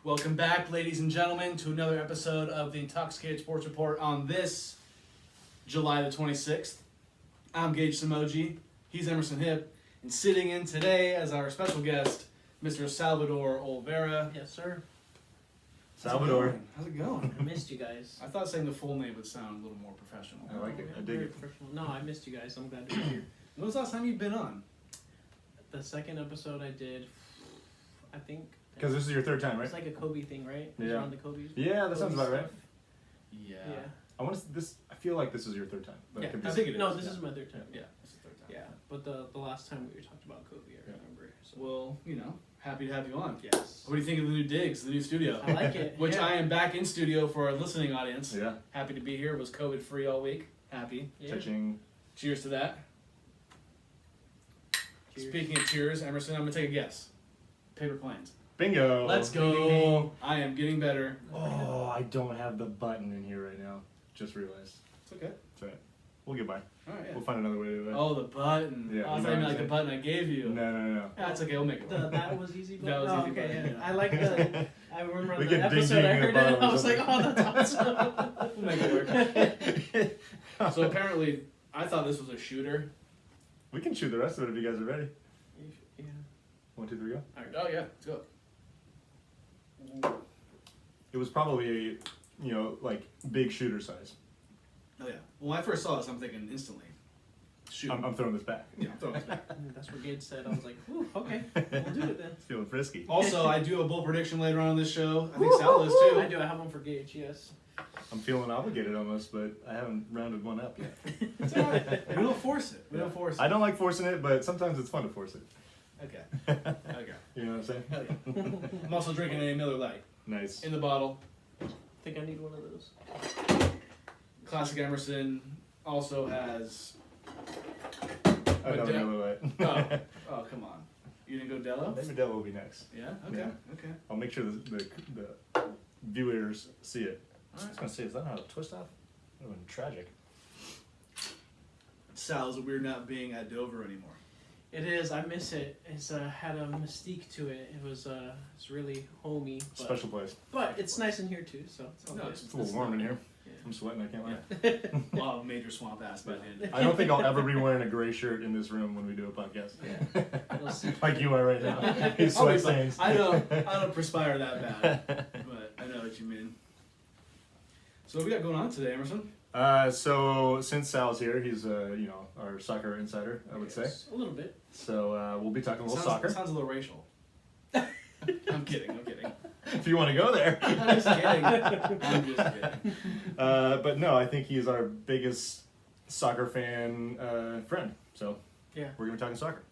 Welcome back, ladies and gentlemen, to another episode of the Intoxicated Sports Report on this July the 26th. I'm Gage Samoji, he's Emerson Hip, and sitting in today as our special guest, Mr. Salvador Olvera. Yes, sir. Salvador. How's it going? I missed you guys. I thought saying the full name would sound a little more professional. I like it. I dig Very it. professional. No, I missed you guys. I'm glad to be here. When was the last time you've been on? The second episode I did, I think. Because this is your third time, right? It's like a Kobe thing, right? It's Yeah. around the Kobe's. Yeah, that sounds Kobe about right. stuff. Yeah. Yeah. I want to this. I feel like this is your third time, but Yeah, it could be I think it is. No, this yeah. is my third time. Yeah, this is the third time. Yeah, but the last time we talked about Kobe, I Yeah. remember. So. Well, happy to have you on. Yes. What do you think of the new digs, the new studio? I like it. Which yeah. I am back in studio for our listening audience. Yeah. Happy to be here. Was COVID free all week. Happy. Yeah. Touching. Cheers to that. Cheers. Speaking of cheers, Emerson, I'm gonna take a guess. Paper planes. Bingo. Let's Ding, ding, ding. go. I am getting better. Oh, I don't have the button in here right now. Just realized. It's okay. It's alright. We'll get by. All right. Yeah. We'll find another way to do it. Oh, the button. Yeah, Oh, I you thought know you meant what like I'm the button I gave you. No. That's okay. We'll make it. work. That was easy. That was oh, easy, okay, but, yeah. I like the. I remember We the get ding episode. ding I in the heard bottom it. or I was like, something. oh, that's awesome. We'll make it work. So apparently, I thought this was a shooter. We can shoot the rest of it if you guys are ready. Yeah. 1, 2, 3, go. All right. Oh yeah. Let's go. It was probably like big shooter size. Oh yeah. Well, when I first saw this, I'm thinking instantly, shoot. I'm throwing this back. Yeah, I'm throwing this back. That's what Gage said. I was like, ooh, okay, we'll do it then. Feeling frisky. Also, I do have a bold prediction lader on this show. I think Woo, Sal woo, is woo. too. I do. I have one for Gage. Yes. I'm feeling obligated almost, but I haven't rounded one up yet. It's all right. We don't force it. We Yeah. don't force it. I don't like forcing it, but sometimes it's fun to force it. Okay. Okay. You know what I'm saying? Hell yeah. I'm also drinking a Miller Lite Nice. in the bottle. I think I need one of those. Classic Emerson also has. I don't Modelo. know what. Oh, come on. You didn't go Dello? Maybe Modelo will be next. Yeah. Okay. Yeah. Okay. I'll make sure the viewers see it. All I was right. gonna say, is that not a twist off? That would have been tragic. Sal's weird not being at Dover anymore. It is. I miss it. It's had a mystique to it. It was it's really homey. But, Special place. But it's nice in here too. So it's all No, good. It's a little warm in here. Yeah. I'm sweating, I can't lie. A lot of major swamp ass by then. I don't think I'll ever be wearing a gray shirt in this room when we do a podcast. Yeah. We'll see. Like you are right now. His I'll be sweat fine. stains. I don't perspire that bad, but I know what you mean. So what we got going on today, Emerson? So since Sal's here, he's our soccer insider, I would say. A little bit. So we'll be talking a little Sounds, soccer. Sounds a little racial. I'm kidding. If you want to go there. I'm just kidding. I'm just kidding. But no, I think he's our biggest soccer fan friend. So Yeah. we're gonna be talking soccer.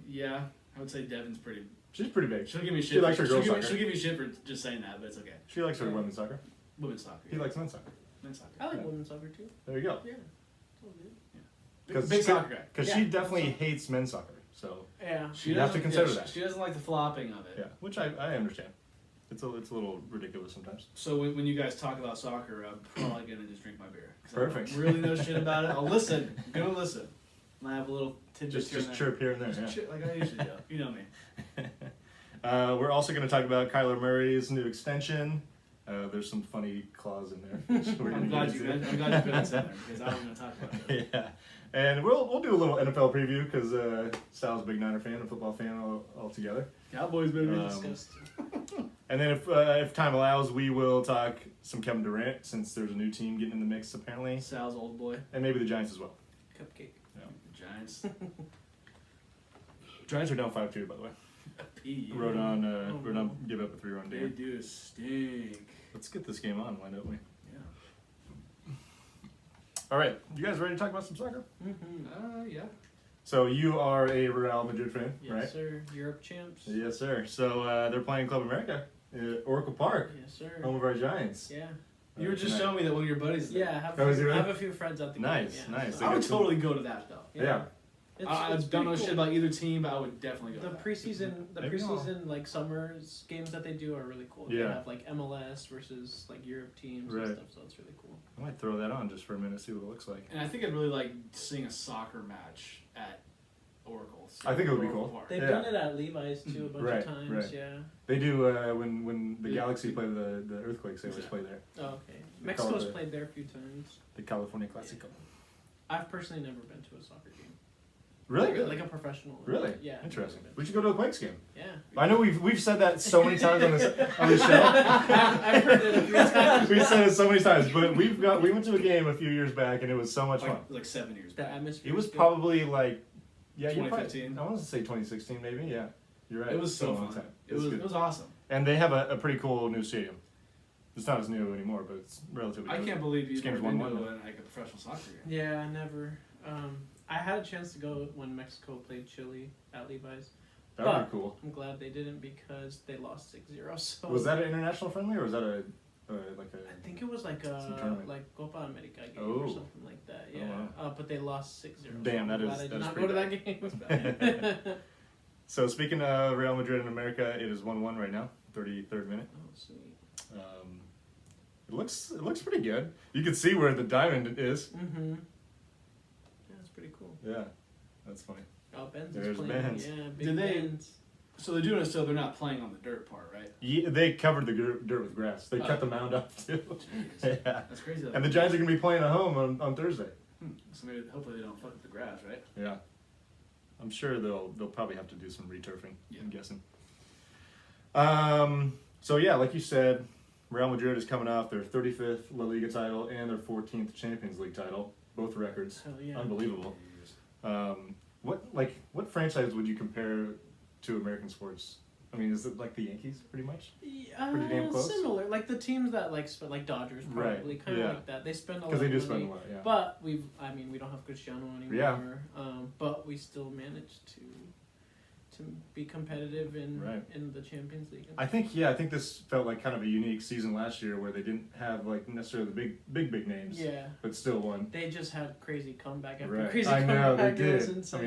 Yeah, I would say Devin's pretty. She's pretty big. She'll give me shit. She likes her girls' soccer. She'll give me shit for just saying that, but it's okay. She likes her Yeah. women's soccer. Women's soccer. He likes men's soccer. men's soccer. I like Yeah. women's soccer too. There you go. Yeah. It's all good. Big soccer guy. Because Yeah. she definitely hates men's soccer. So Yeah. You have to consider she- that. She doesn't like the flopping of it. yeah, which I understand. It's a little ridiculous sometimes. So when you guys talk about soccer, I'm probably gonna just drink my beer. 'Cause Perfect. I don't really know shit about it. I'll listen. I'm gonna listen. And I have a little tidbit Just chirp here and there. Just Yeah. chirp like I usually do. You know me. We're also going to talk about Kyler Murray's new extension. There's some funny clause in there. which we're gonna I'm glad get you into. put that in there because I was gonna talk about it. Yeah, and we'll do a little NFL preview because Sal's a big Niner fan, a football fan all together. Cowboys, baby. Disgusting. And then if time allows, we will talk some Kevin Durant since there's a new team getting in the mix apparently, Sal's old boy. and maybe the Giants as well. Cupcake. Giants. Giants are down 5-2 by the way. P. Rodon give up a 3-run They game. do stink. Let's get this game on, why don't we? Yeah. All right, you guys ready to talk about some soccer? Mm-hmm. Yeah. So you are a Real Madrid fan, Yes, right? sir. Europe champs. Yes, sir. So they're playing Club America at Oracle Park, Yes, sir. home of our Giants. Yeah. You were just tonight. showing me that one of your buddies is there. Yeah. I have, Oh, is he I really? have a few friends at the Nice, game. nice. So, I would got some- totally go to that though. Yeah. I It's don't know pretty shit cool. about either team, but I would definitely go. The to that. Maybe I'll- preseason like summer games that they do are really cool. Yeah. They have like MLS versus like Europe teams Right. and stuff, so it's really cool. I might throw that on just for a minute, see what it looks like. And I think I'd really like seeing a soccer match at Oracle. I think it would be Oracle cool. Park. They've Yeah. done it at Levi's too a bunch Right, of times. right. Yeah. They do when the Galaxy play the Earthquakes. They always play there. Oh, okay. They call Mexico's it played there a few times. The California Clasico. I've personally never been to a soccer game. Really? Like a professional. Really? Yeah. Interesting. never We been. should go to a Quakes game. Yeah. I know we've said that so many times on this show. I've heard it a few times. We've said it so many times, but we went to a game a few years back and it was so much fun. Like 7 years The back. atmosphere. It was good. probably like you're probably- 2015. I want to say 2016 maybe. Yeah, you're right. It was It's been so a long fun. time. It was good. awesome. And they have a pretty cool new stadium. It's not as new anymore, but it's relatively. I new. can't believe This you've never game's been to 1-1 like a professional soccer game. Yeah, I never. I had a chance to go when Mexico played Chile at Levi's. That would but- be cool. I'm glad they didn't because they lost 6-0. So Was that an international friendly or was that like a? I think it was like Some tournament. like Copa America game Oh. or something like that. Oh, Yeah. wow. But they lost 6-0. Damn, so I'm that is- glad I did that is not go to pretty that game. So speaking of Real Madrid in America, it is 1-1 right now, 33rd minute. Oh, sweet. It looks pretty good. You can see where the diamond is. Mm-hmm. Yeah, that's pretty cool. Yeah, that's funny. Oh, Benz There's is playing. Benz. Yeah, big Did they- Benz. So they're doing it so they're not playing on the dirt part, right? Yeah, they covered the dirt with grass. They Oh. cut the mound off too. Jeez. Yeah. That's crazy. And the Giants are gonna be playing at home on Thursday. So maybe hopefully they don't fuck up the grass, right? Yeah, I'm sure they'll probably have to do some returfing. Yeah. I'm guessing. So yeah, like you said, Real Madrid is coming off their 35th La Liga title and their 14th Champions League title, both records. Hell yeah. Unbelievable. What franchise would you compare to American sports? I mean, is it like the Yankees, pretty much? Pretty damn close? Similar, like the teams that like Dodgers Right, probably kind of yeah. like that. They spend a lot. Because they do of spend a money, lot, yeah. But we don't have Cristiano anymore. Yeah. But we still managed to be competitive Right. in the Champions League. I think this felt like kind of a unique season last year where they didn't have like necessarily the big names, Yeah. but still won. They just had crazy comeback after Right. crazy I know they comeback. It was did. insane. I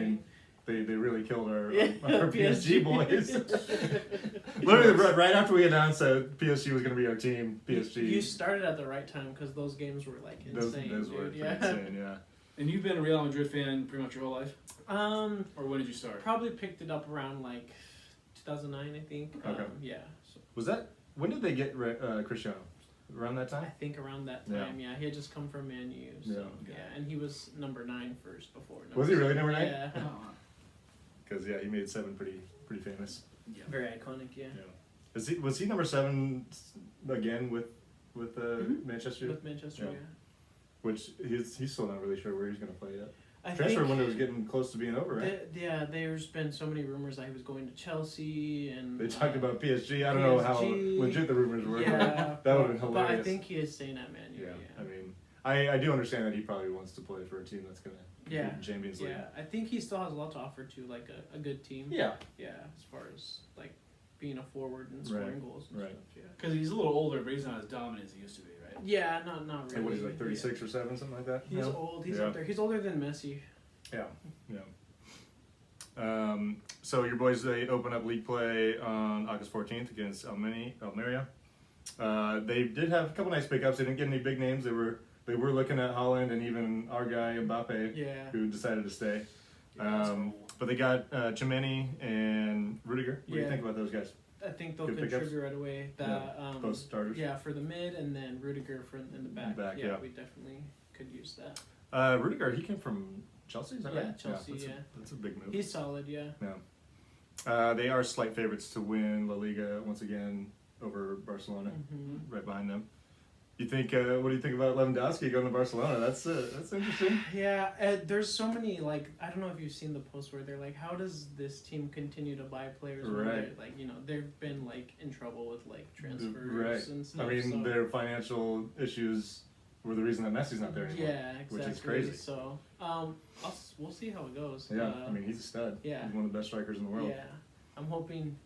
mean, they really killed our Yeah, PSG boys. Literally, right after we announced that PSG was going to be our team, PSG. You started at the right time because those games were like insane, those were dude. pretty Yeah. insane, yeah. And you've been a Real Madrid fan pretty much your whole life? Or when did you start? Probably picked it up around like 2009, I think. Okay. Yeah. So Was that when did they get Cristiano? Around that I time? think around that Yeah. time, yeah. He had just come from Man U, so Yeah. yeah, and he was number 9 first before. Was he really number 9? Yeah. Oh, Because yeah, he made 7 pretty famous. yeah. Very iconic, yeah. Yeah. Was he number 7 again with Manchester? With Manchester, Yeah. yeah. Which he's still not really sure where he's going to play yet. I Transfer think window was getting close to being over, right? there's been so many rumors that he was going to Chelsea, and They talked about PSG. I don't know how PSG. legit the rumors were. Yeah, That would have been but I hilarious. think he is staying at Man U. Yeah, Yeah, I mean, I do understand that he probably wants to play for a team that's going to Yeah. the Champions League. yeah. I think he still has a lot to offer to like a good team. Yeah. Yeah, as far as like being a forward and Right, scoring goals and right. stuff. Yeah. Because he's a little older, but he's not as dominant as he used to be, right? Yeah, not really. And what is he, like 36 or 7, something like that? He's now? old. He's Yeah. up there. He's older than Messi. Yeah, yeah. So your boys, they open up league play on August 14th against Almeria. They did have a couple nice pickups. They didn't get any big names. They were looking at Holland and even our guy Mbappe, Yeah. who decided to stay. Yeah, that's cool. But they got Chimeni and Rudiger. What do you Yeah. think about those guys? I think they'll Good contribute pickups? right away. Both starters. Yeah, for the mid and then Rudiger in the back. Back, yeah. We definitely could use that. Rudiger, he came from Chelsea, is that Yeah, right? Chelsea, That's yeah. that's a big move. He's solid, yeah. Yeah. They are slight favorites to win La Liga once again over Barcelona, hmm right behind them. You think? What do you think about Lewandowski going to Barcelona? That's interesting. Yeah, there's so many like I don't know if you've seen the post where they're like, how does this team continue to buy players? When Right. they're, like they've been like in trouble with like transfers Right. and stuff. I mean, so. their financial issues were the reason that Messi's not there anymore. Yeah, exactly. which is crazy. So, we'll see how it goes. Yeah, I mean, he's a stud. yeah. He's one of the best strikers in the world. Yeah, I'm hoping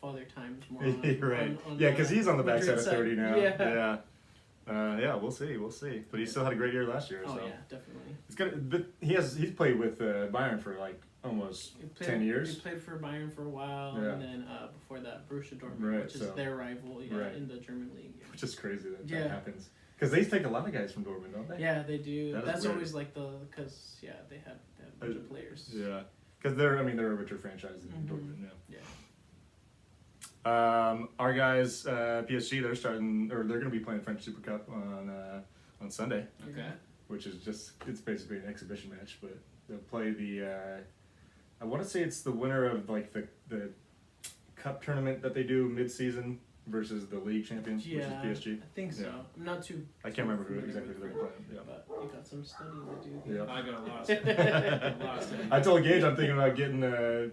Father Time's more. You're right. On Yeah, because he's on the Madrid backside of 30 now. Yeah. Yeah, we'll see. But he still had a great year last year. Oh so yeah, definitely. it's good. But he's played with Bayern for like almost He played, 10 years. He played for Bayern for a while, Yeah. and then before that, Borussia Dortmund, Right, which is so- their rival, right. in the German league. Yeah. Which is crazy that Yeah. happens. Because they take a lot of guys from Dortmund, don't they? Yeah, they do. That is That's weird. always like because they have a bunch of players. Yeah. because they're a richer franchise than Dortmund. Yeah. Our guys, PSG, they're going to be playing French Super Cup on Sunday, Okay. which is it's basically an exhibition match, but they'll play I want to say it's the winner of like the cup tournament that they do mid-season versus the league champions, which is PSG. I think so. Yeah. I'm not too. I can't remember familiar exactly with who they're French, playing. Yeah. But you got some studying to do. Yeah. I got a lot of stuff. I told Gage I'm thinking about getting a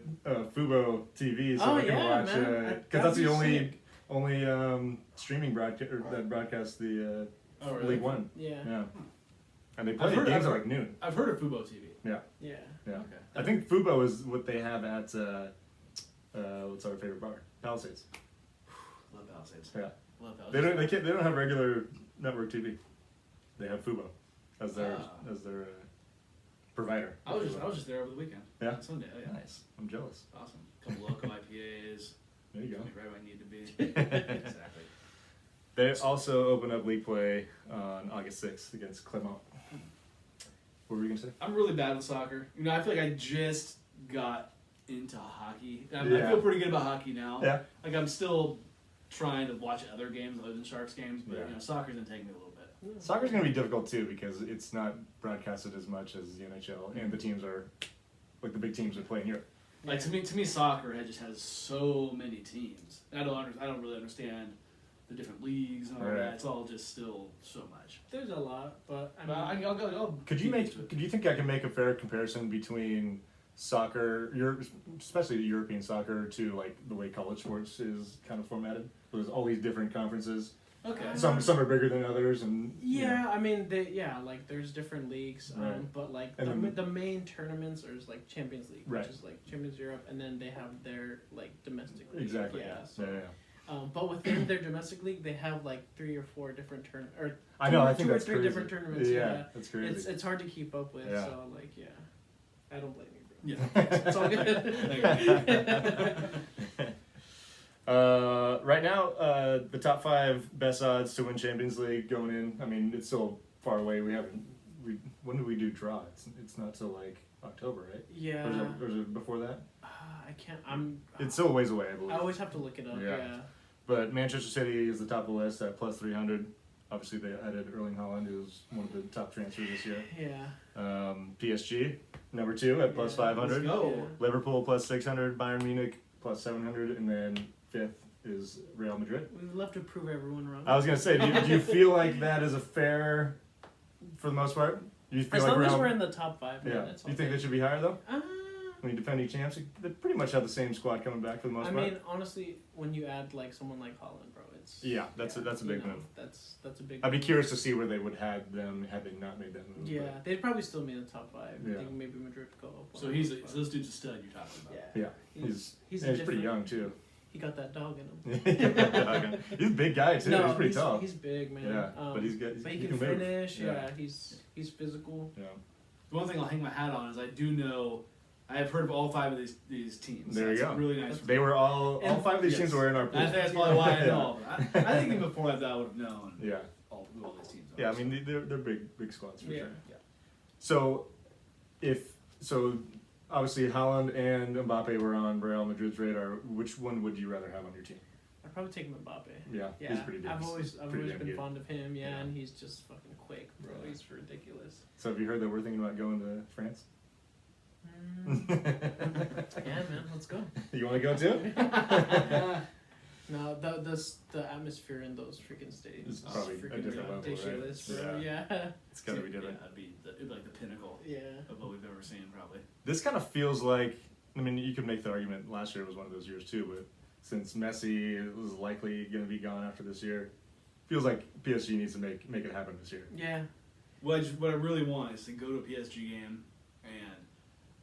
Fubo TV so I can watch because that's the only streaming broadcast that broadcasts the Oh, really? League One. Yeah. Yeah, and they play I've games heard- at like noon. I've heard of Fubo TV. Yeah. Yeah, Okay. I think Fubo is what they have at what's our favorite bar, Palisades. Love Palisades. Yeah, Love they Palisades. don't have regular network TV. They have Fubo as their provider. I was just there over the weekend. Yeah? Sunday. Oh, yeah. Nice. I'm jealous. Awesome. Couple local IPAs. There you go. Right where I need to be. Exactly. They also open up league play on August 6th against Clermont. What were you gonna say? I'm really bad with soccer. You know, I feel like I just got into hockey. I Yeah. feel pretty good about hockey now. Yeah. Like I'm still trying to watch other games other than Sharks games, but Yeah. you know, soccer's gonna take me a little bit. Soccer's gonna be difficult too because it's not broadcasted as much as the NHL, and the teams are like the big teams are playing Europe. Like to me, soccer just has so many teams. I don't really understand the different leagues and all Right. that. It's all just still so much. There's a lot, but I But mean, I'll Could you think I can make a fair comparison between soccer, especially European soccer, to like the way college sports is kind of formatted? There's all these different conferences. Okay. Some are bigger than others, and yeah, I mean, like there's different leagues, Right. but like And then- the main tournaments are like Champions League, Right. which is like Champions Europe, and then they have their like domestic league. exactly. Yeah. Yeah. So, Yeah. but within their domestic league, they have like 3 or 4 different or I know. two- I think two or that's three crazy. different tournaments. Yeah, that's crazy. It's hard to keep up with. Yeah. So like I don't blame you, bro. Yeah. It's all good. Right now, the top 5 best odds to win Champions League going in. I mean, it's still far away. When do we do draw? It's not till like October, right? Yeah. Or is it before that? I can't. It's still a ways away, I believe. I always have to look it up. Yeah. Yeah. But Manchester City is the top of the list at plus 300. Obviously, they added Erling Haaland, who's one of the top transfers this year. Yeah. PSG, number 2 at plus Yeah, 500. let's go. Yeah. Liverpool plus 600. Bayern Munich plus 700. And then 5th is Real Madrid. We'd love to prove everyone wrong. I was going to say, do you feel like that is a fair, for the most part? Do you feel As like long as Real, we're in the top 5, man, yeah. it's Do you think okay. they should be higher, though? Uh, I mean, defending champs, they pretty much have the same squad coming back for the most I part. mean, honestly, when you add like someone like Holland, bro, it's Yeah, that's a big you know, move. That's a big. I'd be curious to see where they would have them had they not made that move. Yeah, but- they'd probably still be in the top 5. Yeah. I think maybe Madrid could go up. So one, so but- this dude's a stud you're talking about. Yeah. Yeah, he's he's pretty different. young too. He got that dog in him. He's a big guy too. No, he's pretty tall. He's big, man. Yeah, but he's good. But he He can can move. finish. Yeah. Yeah, he's physical. Yeah. The one thing I'll hang my hat on is I do know I have heard of all 5 of these teams. There you That's go. Really nice. They were all 5 of these Yes. teams were in our pool. I think that's probably why I Yeah. know. I think even before that I would have known Yeah, who all these teams are. yeah. I mean, they're big squads for Yeah. sure. So, obviously Haaland and Mbappe were on Real Madrid's radar. Which one would you rather have on your team? I'd probably take Mbappe. Yeah, Yeah, he's pretty damn. I've always pretty damn been good. fond of him. Yeah, Yeah. and he's just fucking quick, bro. Yeah. He's ridiculous. So have you heard that we're thinking about going to France? Yeah, man, let's go. You want to go too? No, the atmosphere in those freaking stadiums It's is probably a freaking different level, right? ridiculous, bro. Yeah. It's gotta be different. Yeah, it'd be like the pinnacle Yeah. of what we've ever seen, probably. This kind of feels like, I mean, you could make the argument last year was one of those years too, but since Messi was likely going to be gone after this year, feels like PSG needs to make it happen this year. Yeah. What I really want is to go to a PSG game and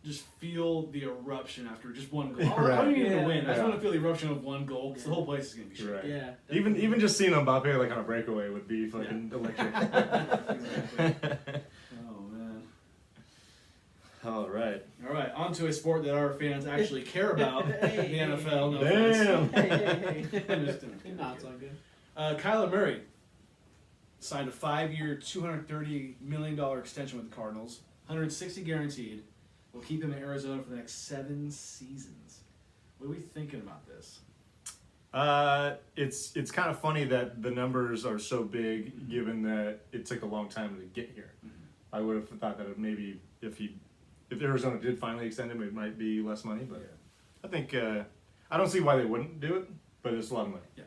just feel the eruption after just one goal. Right. I don't even need Yeah. to win. I just Yeah. want to feel the eruption of one goal because the Yeah. whole place is gonna be shit. Right. Yeah. Even just seeing Mbappe like on a breakaway would be fucking electric. Exactly. Oh man. All right. All right, on to a sport that our fans actually care about. Hey, the NFL. No Damn. offense. I'm just doing No, it's all good. Kyler Murray signed a 5-year, $230 million extension with the Cardinals, 160 guaranteed. will keep him in Arizona for the next 7 seasons. What are we thinking about this? It's kind of funny that the numbers are so big, given that it took a long time to get here. I would have thought that maybe if Arizona did finally extend him, it might be less money. But I think I don't see why they wouldn't do it. But it's a lot of money. Yeah,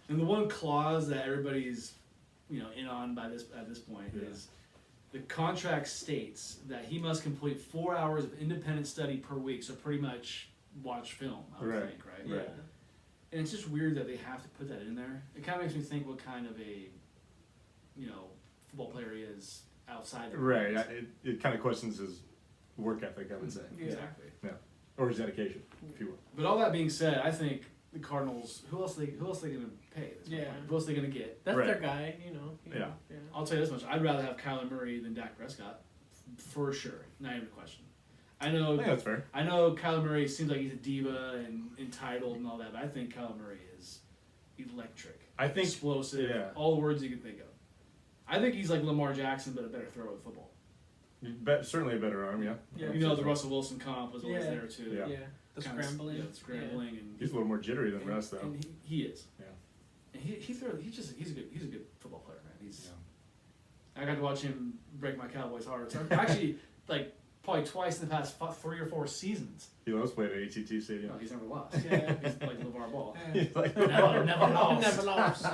and the one clause that everybody's in on at this point is the contract states that he must complete 4 hours of independent study per week. So pretty much watch film. I would think, right? Yeah. And it's just weird that they have to put that in there. It kind of makes me think what kind of a, football player he is outside. Right. It kind of questions his work ethic, I would say. Yeah. Exactly. Yeah. Or his dedication, if you will. But all that being said, I think the Cardinals. Who else they going to pay? At this point? Yeah. Who else they going to get? That's Right. their guy, Yeah. I'll tell you this much: I'd rather have Kyler Murray than Dak Prescott, for sure. Not even a question. I know. I think that's fair. I know Kyler Murray seems like he's a diva and entitled and all that, but I think Kyler Murray is electric. I think Explosive. yeah. All the words you can think of. I think he's like Lamar Jackson, but a better thrower of the football. Certainly a better arm, yeah. Yeah. The Russell Wilson comp was always Yeah. there too. Yeah. Yeah. The Kinda scrambling. Yeah, scrambling, and He's a little more jittery than Russ, though. And he is. Yeah. And he's a good football player, man. I got to watch him break my Cowboys' hearts. Actually, like probably twice in the past 3 or 4 seasons. He loves playing at AT&T Stadium. No, he's never lost. Yeah. He's like LeVar Ball. He's like, Never lost. Never lost.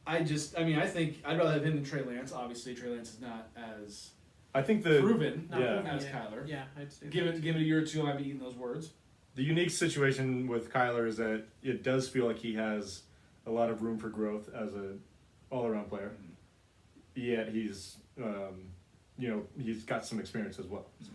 I think I'd rather have him than Trey Lance. Obviously, Trey Lance is not as I think the proven Not Yeah. proven as yet. Kyler. Yeah, I'd say. Give it a year or two, I might be eating those words. the unique situation with Kyler is that it does feel like he has a lot of room for growth as a all-around player. Yet he's he's got some experience as well. So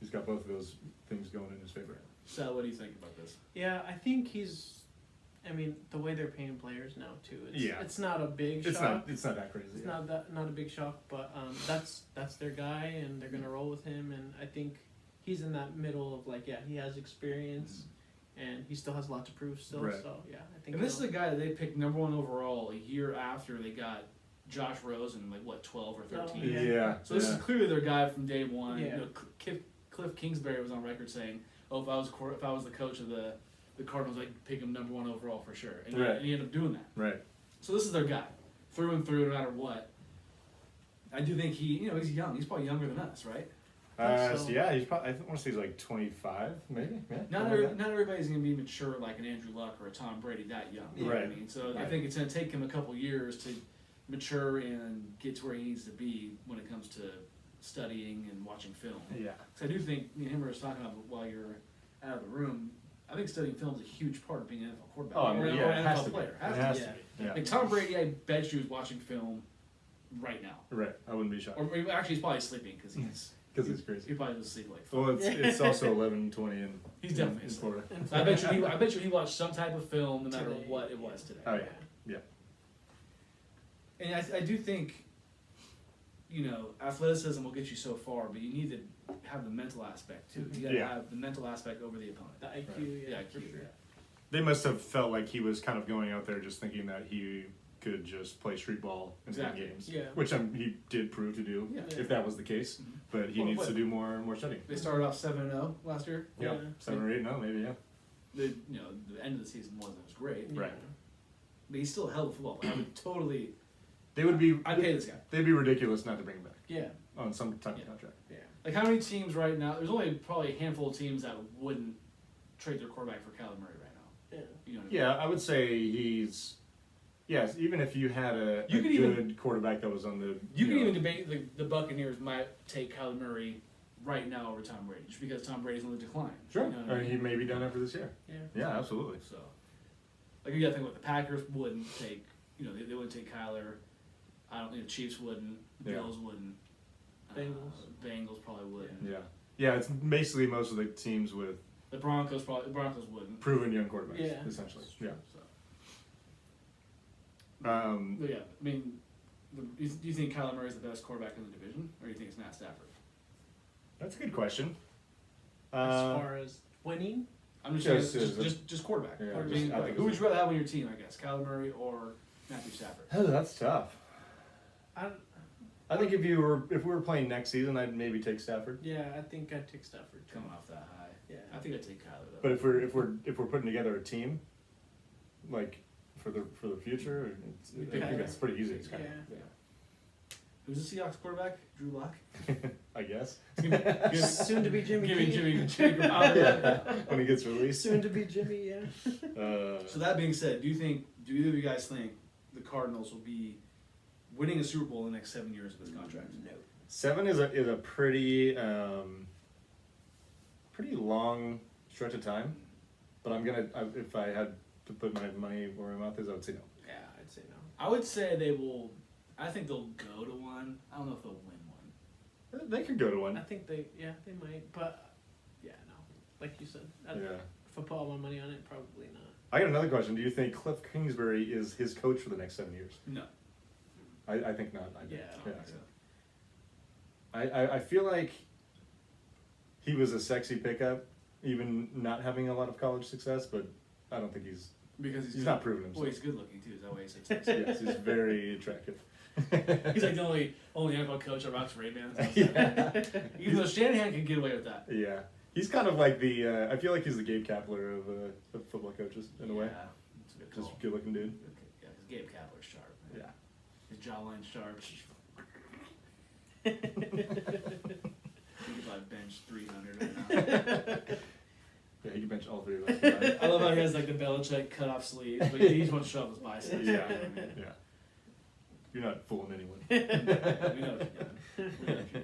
he's got both of those things going in his favor. So, what do you think about this? Yeah, I think the way they're paying players now too. It's not a big It's shock. not that crazy. It's yeah. not a big shock, but that's their guy, and they're gonna roll with him. And I think he's in that middle of he has experience, and he still has a lot to prove still. Right. So yeah, I think. And this is a guy that they picked number 1 overall a year after they got Josh Rosen, 12 or 13. Yeah. Yeah. So this is clearly their guy from day one. Yeah. Cliff Kingsbury was on record saying, "Oh, if I was the coach of the Cardinals, I'd pick him number 1 overall for sure." And, Right. and he ended up doing that. Right. So this is their guy, through and through, no matter what. I do think he's young. He's probably younger than us, right? So. Yeah, he's probably. I want to say he's like 25, maybe. Yeah. Not something like not everybody's gonna be mature like an Andrew Luck or a Tom Brady that young. You know what I Right. mean? So I Right. think it's gonna take him a couple years to mature and get to where he needs to be when it comes to studying and watching film. that. Yeah. So I do think me and him were just talking about while you're out of the room. I think studying film is a huge part of being an NFL quarterback Oh, or, yeah, or it an has NFL to be. player. It has to be. Yeah. Like Tom Brady, I bet you is watching film right now. Right. I wouldn't be shocked. Or actually, he's probably sleeping because he's crazy. he probably was asleep like. Well, it's also 11:20 in He's definitely in asleep. Florida. So I bet you he watched some type of film no matter Today. what it was today. Oh yeah. And I do think, athleticism will get you so far, but you need to have the mental aspect too. You gotta Yeah. have the mental aspect over the opponent. The IQ, Right. yeah, Yeah, for IQ, sure. yeah. They must have felt like he was kind of going out there just thinking that he could just play street ball and win Exactly. games. Yeah. Which he did prove to do, Yeah. if that was the case. Mhm. But he Well, needs what- to do more studying. They started off 7-0 last year. Yeah, Yeah. 7 or 8, no, maybe, yeah. The end of the season wasn't as great, Yeah. Right. but he's still a hell of a football player. I would totally. They would be. I'd pay this guy. They'd be ridiculous not to bring him back Yeah. on some type Yeah. of contract. Yeah. Like how many teams right now? There's only probably a handful of teams that wouldn't trade their quarterback for Kyler Murray right now. Yeah. You know what I mean? Yeah, I would say he's. Yes, even if you had a You could good quarterback that was on the. You can even debate the Buccaneers might take Kyler Murray right now over Tom Brady, just because Tom Brady's on the decline. Sure. You know what I mean? He may be done after this year. Yeah. Yeah, absolutely. So, like you got to think what the Packers wouldn't take. They wouldn't take Kyler. I don't think the Chiefs wouldn't. Yeah. Bills wouldn't. Bengals. Bengals probably wouldn't. Yeah. Yeah, it's basically most of the teams with The Broncos wouldn't. proven young quarterbacks, Yeah. essentially. Yeah. So, Um, but yeah, I mean, do you think Kyler Murray's the best quarterback in the division, or do you think it's Matt Stafford? that's a good question. As far as winning, I'm just Just- saying, just- just quarterback. Yeah, I just mean, athletic. who would you rather have on your team? I guess Kyler Murray or Matthew Stafford. Oh, that's tough. I I think if we were playing next season, I'd maybe take Stafford. Yeah, I think I'd take Stafford. Too. Coming off that high. Yeah. I think I'd take Kyler though. But if we're putting together a team, like for the future, I think it's pretty easy. Yeah. Yeah. Who's the Seahawks quarterback? Drew Lock. I guess. Soon to be Jimmy. Jimmy G. Yeah, when he gets released. Soon to be Jimmy. Yeah. So that being said, do either of you guys think the Cardinals will be winning a Super Bowl in the next 7 years of his contract? No. 7 is a pretty pretty long stretch of time, but if I had to put my money where my mouth is, I would say no. Yeah, I'd say no. I would say they will. I think they'll go to one. I don't know if they'll win one. They could go to I one. think they might, but yeah, no. Like you said, Yeah. if I put all my money on it, probably not. I got another question. Do you think Cliff Kingsbury is his coach for the next 7 years? No. I think not. Yeah, I don't think so. I feel like he was a sexy pickup, even not having a lot of college success, but I don't think he's Because he's not proven himself. Well, he's good looking too. Is that why he's sexy? Yes, he's very attractive. He's like the only NFL coach that rocks Ray-Bans. Yeah. Even though Shanahan can get away with that. Yeah, he's kind of like the. I feel like he's the Gabe Kapler of football coaches in a way. Yeah, that's a good Just call. good looking dude. Okay, yeah, because Gabe Kapler's sharp. Man. Yeah. His jawline's sharp. He could probably bench 300 right now. Yeah, he can bench all three of us. I love how he has like the Belichick cut off sleeve, but he's supposed to show off his biceps. Yeah, yeah. You're not fooling anyone. We know what you're doing. We know what you're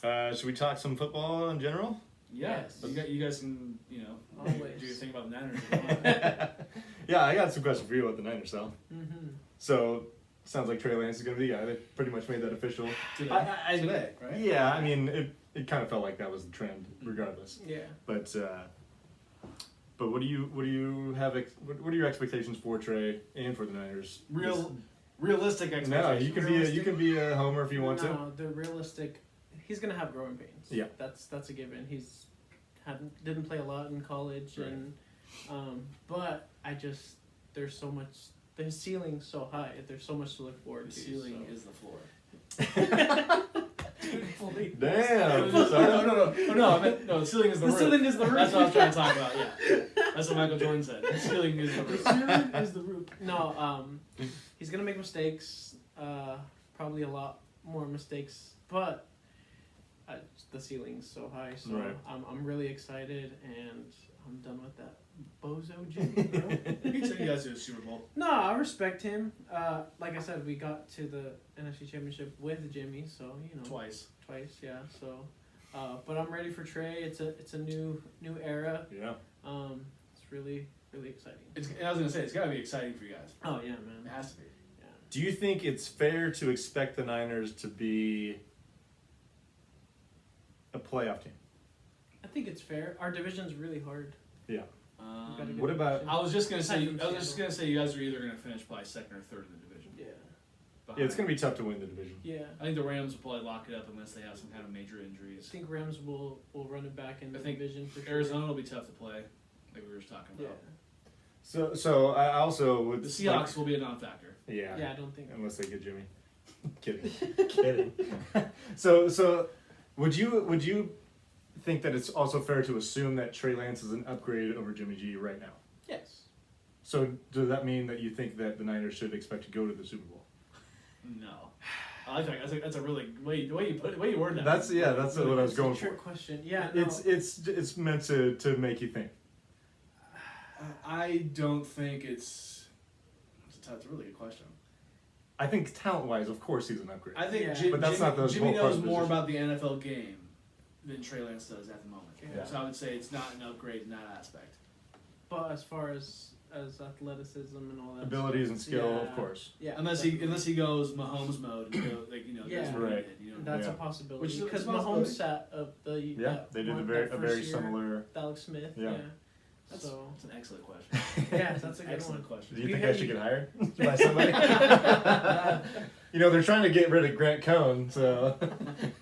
doing. Should we talk some football in general? Yeah, Yes. you guys can, Always. do your thing about the Niners if you want. Yeah, I got some questions for you about the Niners, though. Mm-hmm. So, sounds like Trey Lance is going to be the guy. They pretty much made that official. Today, right? Yeah, I mean, it kind of felt like that was the trend, regardless. Yeah. But what do you have? What are your expectations for Trey and for the Niners? Realistic No, expectations. you can be a homer if you want to. No, the realistic. He's gonna have growing pains. Yeah. That's a given. He's didn't play a lot in college, Right. and there's so much. The ceiling's so high. There's so much to look forward The to. ceiling so. is the floor. Damn. No, I meant, no, the ceiling is the roof. The ceiling is the roof. That's what I was trying to talk about, yeah. That's what Michael Jordan said. The ceiling is the The roof. ceiling is the roof. No, he's gonna make mistakes. Probably a lot more mistakes, but the ceiling's so high. So Right. I'm really excited, and I'm done with that bozo Jimmy, bro. He said you guys do a Super Bowl. No, I respect him. Like I said, we got to the NFC Championship with Jimmy, so Twice. yeah. So, but I'm ready for Trey. It's a new era. Yeah. It's really exciting. I was gonna say it's gotta be exciting for you guys. Oh yeah, It man. has to be. Yeah. Do you think it's fair to expect the Niners to be a playoff team? I think it's fair. Our division's really hard. Yeah. We've got a good What about- division. I was just gonna say Aside from you guys are either gonna finish probably second or third in the division. Yeah. Yeah, it's gonna be tough to win the division. Yeah. I think the Rams will probably lock it up unless they have some kind of major I injuries. think Rams will run it back in the I think division for sure. Arizona will be tough to play, like we were just talking Yeah. about. So I also would. The Seahawks will be a non-factor. Yeah. Yeah, I don't think. Unless they get Jimmy. Kidding. So would you think that it's also fair to assume that Trey Lance is an upgrade over Jimmy G right now? Yes. So does that mean that you think that the Niners should expect to go to the Super Bowl? No. I like that. That's a really way you word that. That's what I was It's going a trick for. question. Yeah. No. It's meant to make you think. I don't think it's a really good question. I think talent wise, of course, he's an upgrade. I think Yeah. But that's Jimmy, not the Jimmy whole part knows of the more position. about the NFL game than Trey Lance does at the moment. Yeah. So I would say it's not an upgrade in that aspect. But as far as athleticism and all that Abilities and stuff, skill, yeah. of course. Yeah. Unless he goes Mahomes mode, and Yeah. that's what he Right. did, That's Yeah. a possibility. Which is a Because possibility. Mahomes sat of the Yeah, they did one- a that very first year similar. with Alex Smith. Yeah. Yeah. That's, So that's an excellent question. yeah, that's a good Excellent one. question. Do you You think I had- should get hired by somebody? They're trying to get rid of Grant Cohn, so.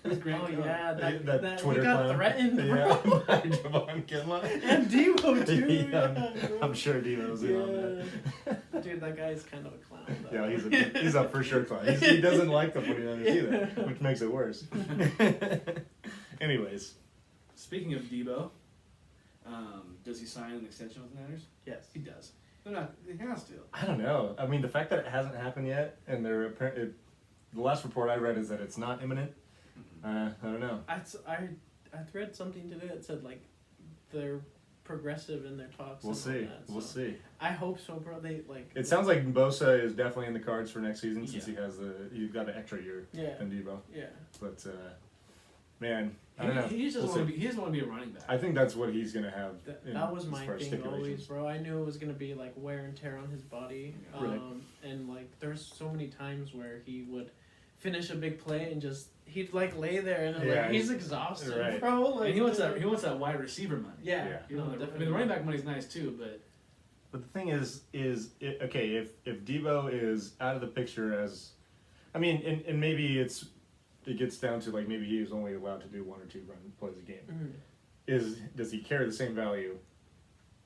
Who's Grant Oh Cohn? yeah, that that Twitter we got clown. threatened, bro. Yeah, by Javon Kinlaw. And Devo too. Yeah, I'm sure Devo's in on Yeah. that. Dude, that guy's kind of a clown. Though. Yeah, he's a for sure clown. He doesn't like the 49ers either, which makes it worse. Anyways, Speaking of Debo, does he sign an extension with the Niners? Yes. He does. They're not. He has to. I don't know. I mean, the fact that it hasn't happened yet, and the last report I read is that it's not imminent. I don't know. I read something today that said like they're progressive in their talks. We'll and all see. that, We'll so. see. I hope so, bro. They like. It sounds like Bosa is definitely in the cards for next season since Yeah. he's got an extra year Yeah. than Debo. Yeah. But man, I don't know. He just We'll doesn't want see. to be. He doesn't want to be a running back. I think that's what he's gonna have. That was as my far as thing always, stipulations. bro. I knew it was gonna be like wear and tear on his body, Yeah. Right. and like there's so many times where he would finish a big play and just he'd like lay there and I'm Yeah, like he's exhausted, right. bro. Like and he wants that wide receiver money. Yeah, Yeah. You know, no, I mean, definitely. the running back money's nice too, but But the thing is okay, if Debo is out of the picture as, I mean, and maybe it gets down to like maybe he is only allowed to do 1 or 2 run plays a game. Mhm. Does he carry the same value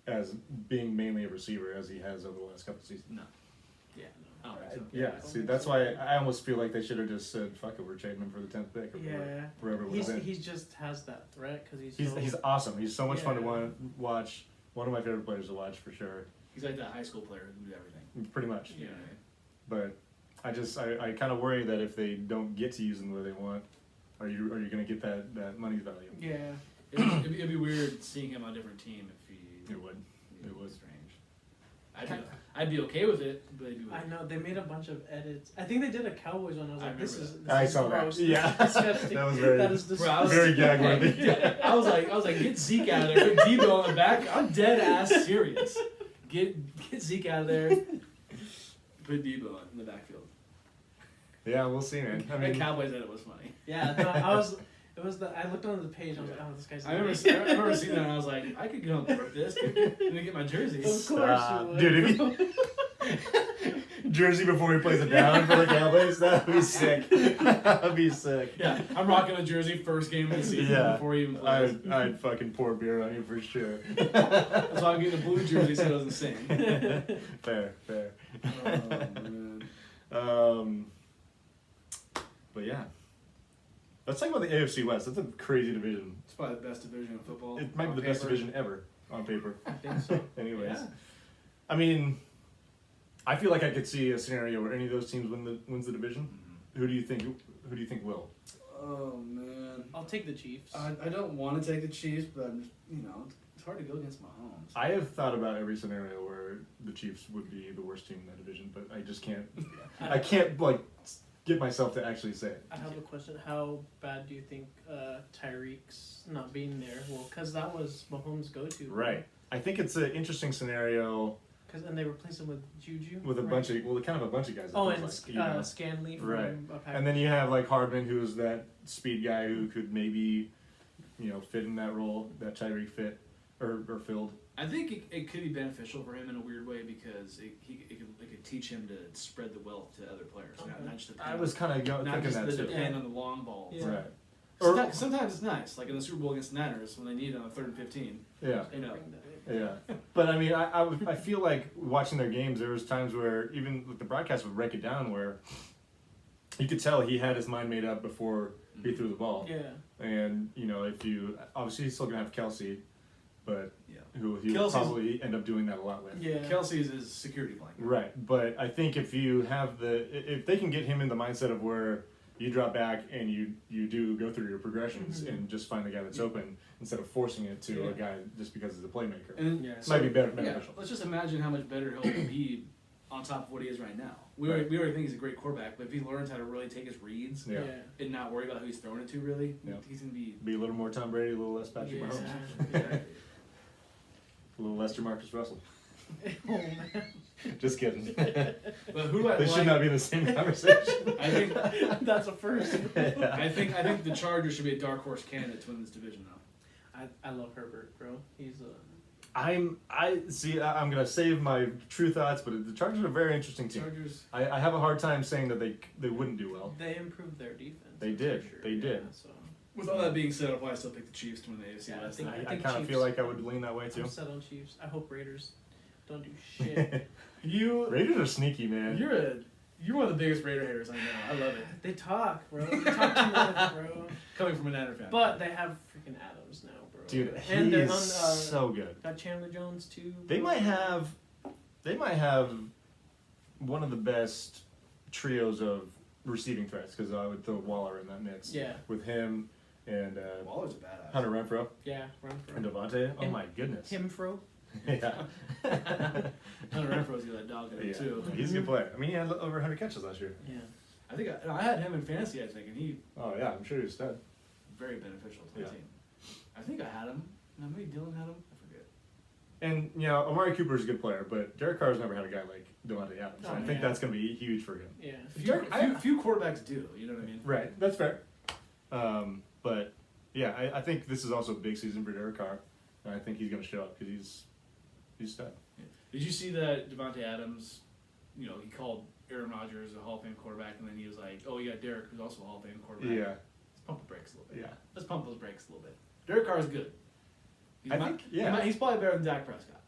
as being mainly a receiver as he has over the last couple of seasons? no. Yeah, I don't think so. Yeah, see, that's why I almost feel like they should have just said, "Fuck it, we're trading him for the 10th pick." Or yeah. wherever it was in. He just has that threat because He's awesome. He's so much fun to Yeah. watch. One of my favorite players to watch for sure. He's like that high school player who can do everything. Pretty much. You know what I mean? But I kind of worry that if they don't get to use him the way they want, are you going to get that money value? Yeah. It'd be weird seeing him on a different team if he. It would. It would. Strange. I'd be okay with it, but it'd be weird. I know they made a bunch of edits. I think they did a Cowboys one. I was I like, this remember is that. I this is saw that. gross. Yeah. This is disgusting. That was very- That is Bro, I was- Very gag worthy. Yeah, I was like, get Zeke out of there. Put Debo on the back. I'm dead ass serious. Get Zeke out of there. Put Debo in the backfield. Yeah, we'll see, man. I The mean, Cowboys said it was funny. Yeah, no, I looked on the page. I was like, oh, this guy's. I remember seeing that and I was like, I could go and rip this. Let me get my jersey. Of course, Stop. you would. Dude, if jersey before he plays it down for the Cowboys, that'd be sick. That'd be sick. Yeah, I'm rocking a jersey first game of the season Yeah. before he even plays. I'd fucking pour beer on you for sure. That's why I'm getting a blue jersey so it doesn't sing. Fair. Oh, man. But yeah. Let's talk about the AFC West. That's a crazy division. It's probably the best division of football. It might on be the best paper. division ever on paper. I think so. Anyways. Yeah. I mean, I feel like I could see a scenario where any of those teams wins the division. Who do you think will? Oh man. I'll take the Chiefs. I don't want to take the Chiefs, but I'm just, it's hard to go against Mahomes. I have thought about every scenario where the Chiefs would be the worst team in that division, but I just can't. I can't like get myself to actually say it. I have a question. How bad do you think Tyreek's not being there? Well, because that was Mahomes' go-to. Right. I think it's an interesting scenario And they replaced him with Juju. with a right? bunch of kind of a bunch of guys. it Oh, feels and like, you know. Scanley from Right. Packers. And then you have like Hardman, who's that speed guy who could maybe, fit in that role that Tyreek fit or filled. I think it could be beneficial for him in a weird way because it could teach him to spread the wealth to other players, not just depend I was kind of not thinking just that too. depend on the long ball. Yeah. Right. Sometimes it's nice, like in the Super Bowl against the Niners when they need it on a 3rd and 15. Yeah. You know, Bring that in. Yeah, but I mean, I feel like watching their games, there was times where even like, the broadcast would break it down where you could tell he had his mind made up before he threw the ball. Yeah. And if you obviously he's still gonna have Kelsey, but Yeah. who he'll Kelsey's- probably end up doing that a lot with. Yeah. Kelsey's his security blanket. Right, but I think if they can get him in the mindset of where you drop back and you do go through your progressions Mhm. and just find the guy that's open instead of forcing it to Yeah. a guy just because he's a playmaker. And Yeah. Might be better Yeah, beneficial. let's just imagine how much better he'll be on top of what he is right now. We already think he's a great quarterback, but if he learns how to really take his reads Yeah. and not worry about who he's throwing it to, really, Yeah. he's gonna be. Be a little more Tom Brady, a little less Patrick Yeah. Mahomes, Yeah. a little less Jamarcus Russell. Oh man. Just kidding. But who do I This like? should not be the same conversation. I think That's a first. I think the Chargers should be a dark horse candidate to win this division, though. I love Herbert, bro. He's I'm gonna save my true thoughts, but the Chargers are a very interesting team. Chargers. I have a hard time saying that they wouldn't do well. they improved their defense. They that's did. for sure. They did. Yeah, so With all that being said, I'll probably still pick the Chiefs to win the AFC Yeah, I West. think- I think kind of Chiefs. feel like I would lean that way too. I'm set on Chiefs. I hope Raiders don't do shit. You Raiders are sneaky, man. you're one of the biggest Raider haters I know. I love it. They talk, bro. They talk too much, bro. Coming from a Niner fan. But they have freaking Adams now, bro. Dude, and he they're is on, so good. got Chandler Jones too. They might have one of the best trios of receiving threats because I would throw Waller in that mix. Yeah. With him and Waller's a badass. Hunter Renfro Yeah, run for and Devontae. Oh Him- my goodness. him, fro. Yeah. Hunter Renfro's got that dog in him Yeah. too. He's a good player. I mean, he had over 100 catches last year. Yeah. I think I had him in fantasy. I think, and he Oh yeah, I'm sure he was stud. very beneficial to the Yeah. team. I think I had him. No, maybe Dylan had him. I forget. And you know, Amari Cooper's a good player, but Derek Carr's never had a guy like Devontae Adams. Oh, I think yeah. that's going to be huge for him. Yeah. Few quarterbacks do. You know what I mean? Right, that's fair. But yeah, I think this is also a big season for Derek Carr, and I think he's going to show up because he's stud. Did you see that Devontae Adams? You know, he called Aaron Rodgers a Hall of Fame quarterback, and then he was like, "Oh, you got Derek, who's also a Hall of Fame quarterback." Yeah, Let's pump the brakes a little bit. yeah. Let's pump those brakes a little bit. Derek Carr is good. I think, yeah. He's probably better than Dak Prescott.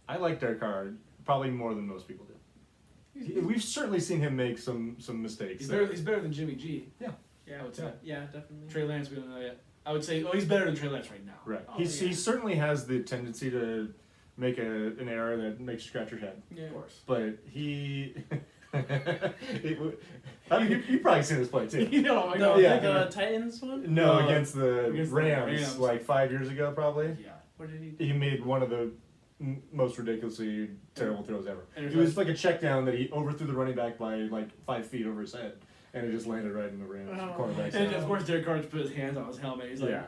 I like Derek Carr probably more than most people do. We've certainly seen him make some mistakes. He's better than Jimmy G. Yeah. I would say. Yeah, definitely. Trey Lance, we don't know yet. I would say, he's better than Trey Lance right now. Right. Oh, He yeah. certainly has the tendency to make an error that makes you scratch your head. Yeah. Of course. But he. You've probably seen this play too. You know, I The, know. Yeah. the Titans one? No, No, against the against the Rams, Rams. like 5 years ago, probably. Yeah. What did he do? He made one of the most ridiculously terrible throws ever. And It was like a check down that he overthrew the running back by like 5 feet over his head, and it just landed right in the Rams Oh. cornerback's And head. of course, Derek Carr just put his hands on his helmet. He's like, Yeah.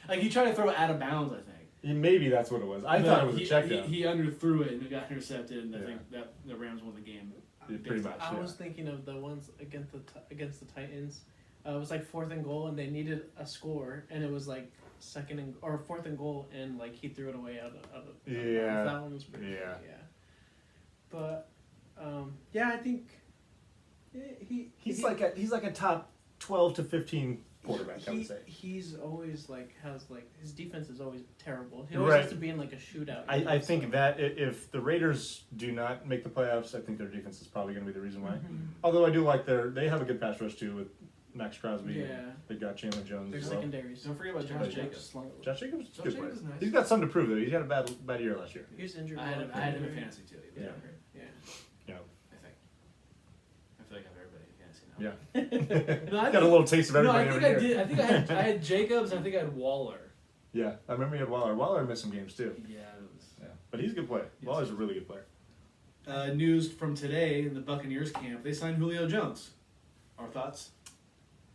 like he tried to throw it out of bounds, I think. Maybe that's what it was. I But thought it was he, a check down. He underthrew it and it got intercepted, and I Yeah. think that the Rams won the game. Yeah, pretty much. I Yeah. was thinking of the ones against the Titans. It was like 4th and goal, and they needed a score, and it was like 4th and goal, and like he threw it away out of Yeah. that one was pretty Yeah. funny, yeah. But yeah, I think He's like a top 12 to 15 quarterback, I would say. he's always has his defense is always terrible. He always Right. has to be in like a shootout. I think that if the Raiders do not make the playoffs, I think their defense is probably going to be the reason why. Mhm. Although I do like they have a good pass rush too with Max Crosby. Yeah. And they got Chandler Jones Their as well. secondaries. Don't forget about Josh Josh Jacobs. Josh Jacobs is a Josh good player. Jacobs is nice. He's got something to prove though. He's had a bad year last year. He was injured. I had him. a lot I had him for in a fantasy too. He was Yeah. great, Yeah. Yeah. I think. I feel like I have everybody in fantasy now. Yeah. No, I got a think- little taste of No, everybody I think every I year. did. I think I had Jacobs. And I think I had Waller. Yeah, I remember you had Waller. Waller missed some games too. Yeah, it was. Yeah, but he's a good player. Yes. Waller's a really good player. News from today in the Buccaneers camp: they signed Julio Jones. Our thoughts,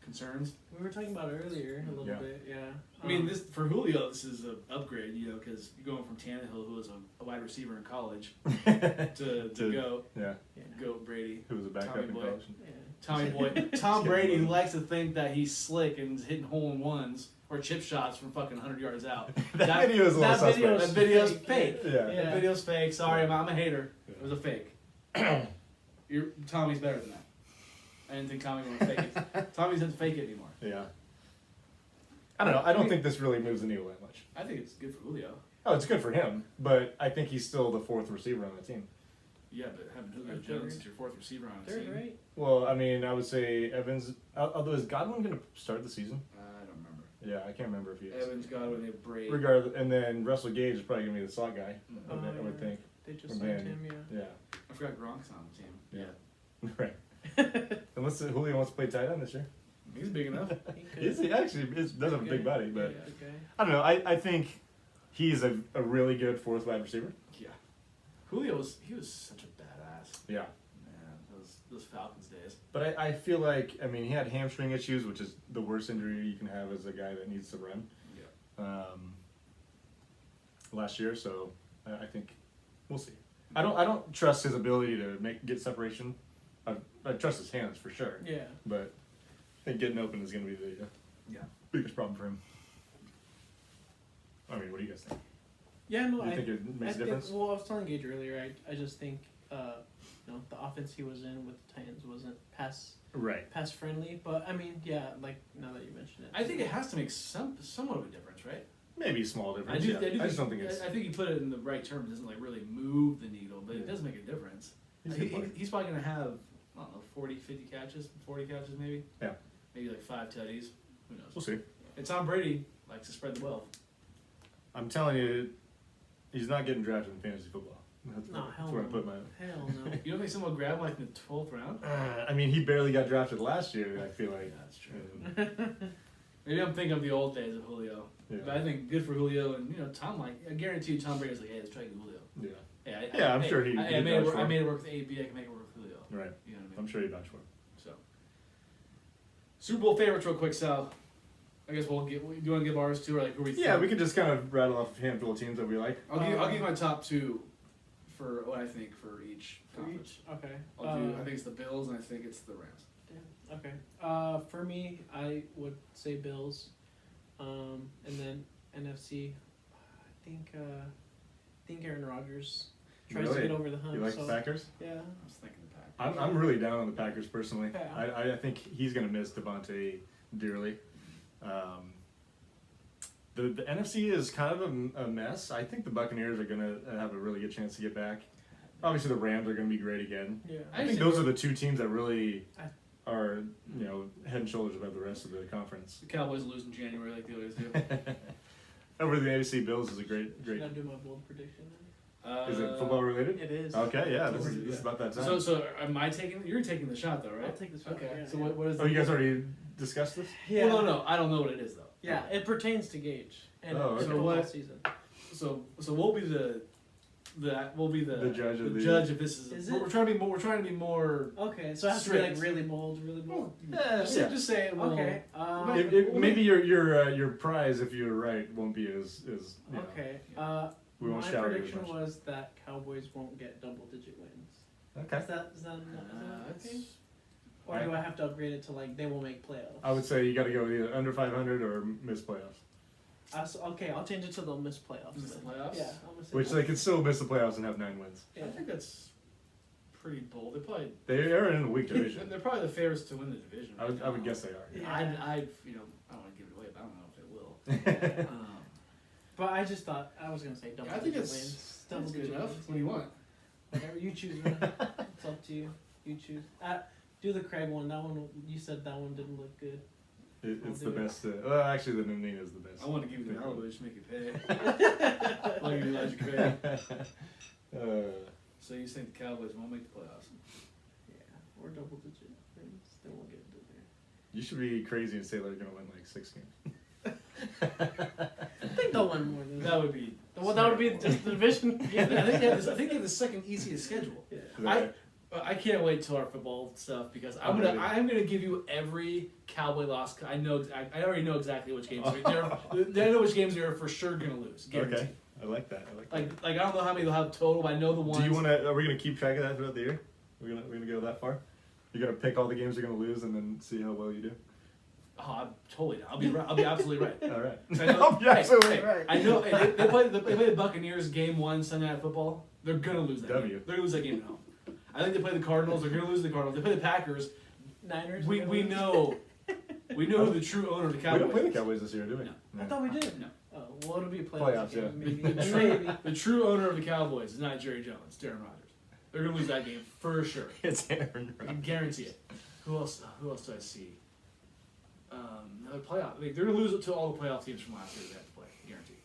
concerns. We were talking about it earlier a little Yeah. bit. Yeah. I mean, this for Julio, this is an upgrade, because you're going from Tannehill, who was a wide receiver in college, to To- go Yeah, Goat Brady. who was a backup Tommy in Boy. college. Yeah. Tommy Boy, Tom Brady, who likes to think that he's slick and is hitting hole in ones or chip shots from fucking 100 yards out. That video is a little that video suspect. That video's fake. Yeah. That Yeah. video's fake. Sorry, I'm a hater. Yeah. It was a fake. Tommy's better than that. I didn't think Tommy would fake it. Tommy doesn't fake it anymore. Yeah. I don't know. I don't think this really moves the needle that much. I think it's good for Julio. Oh, it's good for him, but I think he's still the fourth receiver on the team. Yeah, but having Julio Third. Jones as your fourth receiver on the Third, team. right? Well, I mean, I would say Evans. Although is Godwin going to start the season? I don't remember. Yeah, I can't remember if he is. Evans, Godwin, they have Brady. Regardless, and then Russell Gage is probably going to be the slot guy. Mhm. I would yeah. think. They just Or signed Manning. him, yeah. Yeah. I forgot Gronk's on the team. Yeah. Right. Unless Julio wants to play tight end this year. He's big enough. He could. He actually does have a big body, but Yeah, okay. I don't know. I think he's a really good fourth wide receiver. Yeah. Julio was such a badass. Yeah. Man, those Falcons days. But I feel like, I mean, he had hamstring issues, which is the worst injury you can have as a guy that needs to run. Yeah. Last year, so I think we'll see. I don't trust his ability to get separation. I trust his hands for sure, Yeah. but I think getting open is going to be the Yeah. biggest problem for him. I mean, what do you guys think? Yeah, no, Do you think it makes a difference? Well, I was telling Gage earlier, I just think, the offense he was in with the Titans wasn't pass friendly. But I mean, yeah, like now that you mention it, I think it has to make somewhat of a difference, right? maybe a small I difference. do. Yeah. I, do I just don't think it's. I think you put it in the right terms. It doesn't like really move the needle, but it does make a difference. He's a good player. He's probably gonna have, I don't know, 40, 50 catches, 40 catches maybe. Yeah. Maybe like 5 tutties. Who knows? We'll see. And Tom Brady likes to spread the wealth. I'm telling you, he's not getting drafted in fantasy football. That's, No, hell where I no. put my. Hell no. You don't think someone will grab him like in the 12th round? I mean, he barely got drafted last year. I feel Yeah, like. that's true. Maybe I'm thinking of the old days of Julio. Yeah. But I think good for Julio, and Tom. Like I guarantee you, Tom Brady's like, hey, let's try to get Julio. Yeah. Yeah, Yeah, I'm sure he- I he'd made it vouch work. for I him. made it work with AB. I can make it work with Julio. Right. You know what I mean? I'm sure he'd vouch for him. So, Super Bowl favorites, real quick, Sal. I guess we'll get. Do you want to give ours too, or like who we? Yeah, think? we could just kind of rattle off a handful of teams that we like. I'll give my top 2 for what I think for each For conference. each? Okay. I'll do. I think it's the Bills, and I think it's the Rams. Damn. Okay. For me, I would say Bills, and then NFC. I think Aaron Rodgers tries to Really? get over the hump. You like so, the Packers? Yeah. I was thinking the Packers. I'm really down on the Packers personally. Yeah. I think he's going to miss Devontae dearly. The NFC is kind of a mess. I think the Buccaneers are going to have a really good chance to get back. Obviously, the Rams are going to be great again. Yeah. I think those are the 2 teams that really are, head and shoulders above the rest of the conference. The Cowboys lose in January like they always do. Over the AFC Bills is a great. Should I do my bold prediction? Is it football related? It is. Okay, yeah, this Yeah. is about that time. So am I taking? You're taking the shot though, right? I'll take the shot. Okay. Yeah, So yeah. what is? Oh, you guys already discussed this? Yeah. Well, no, I don't know what it is though. Yeah, it pertains to Gage and Oh, okay. the So football what- season. So we'll be the The judge of the- judge if this is. Is we're it? trying to be more. We're trying to be more. Okay, so it has to be like Strict. really bold, really bold. Just say it. Well, Okay. Maybe your prize, if you're right, won't be as Okay. we won't My shout at you as prediction much. was that Cowboys won't get double-digit wins. Okay. Is that okay? Or do I have to upgrade it to like they will make playoffs? I would say you got to go with either under 500 or miss playoffs, Okay, I'll change it to they'll miss playoffs. Miss the then. playoffs? Yeah, I'll miss which it. they could still miss the playoffs and have 9 wins. Yeah. I think that's pretty bold. They are in a weak division. They're probably the favorites to win the division. I would guess they are. Yeah. I don't want to give it away, but I don't know if it will. But I just thought I was gonna say double I think digit it's wins. that's good Double-digit enough. wins. What do you want? Whatever you choose, man. It's up to you. You choose. Do the Craig one. That one you said that one didn't look good. It's I'll the do it. best. Well, actually, the Nunina is the best. I want to give you the Malibu, just make you pay. Like you Elijah Craig. So you think the Cowboys won't make the playoffs? Yeah, or double digit wins. Then we'll get into there. You should be crazy and say they're going to win like 6 games. I think they'll win more than That would be. Well, that would be just the division. I think they have the second easiest schedule. Yeah. I can't wait till our football stuff because I'm ready. I'm gonna give you every Cowboy loss. I already know exactly which games I know which games they're for sure gonna lose. Guaranteed. Okay, I like that. Like I don't know how many they'll have total, but I know the ones. Do you want to? Are we going to keep track of that throughout the year? We're gonna go that far? You're gonna pick all the games you're gonna lose and then see how well you do. Oh, I'm totally down. I'll be right. I'll be absolutely right. All right. I know, You're absolutely right. I know they play the Buccaneers game 1 Sunday Night Football. They're gonna lose that. W. Game. They're gonna lose that game at home. I think they play the Cardinals. They're gonna lose the Cardinals. They play the Packers. Niners. We know who the true owner of the We Cowboys. don't play the is. Cowboys this year, do we? No. I thought we did. No. Oh, well, it'll be a playoffs. Playoffs, yeah. Maybe. The Maybe. the true owner of the Cowboys is not Jerry Jones. It's Darren Rodgers. They're gonna lose that game for sure. It's Aaron I can guarantee it. Who else? Who else do I see? Another playoff. Like, they're gonna lose it to all the playoff teams from last year. They have to play, guaranteed.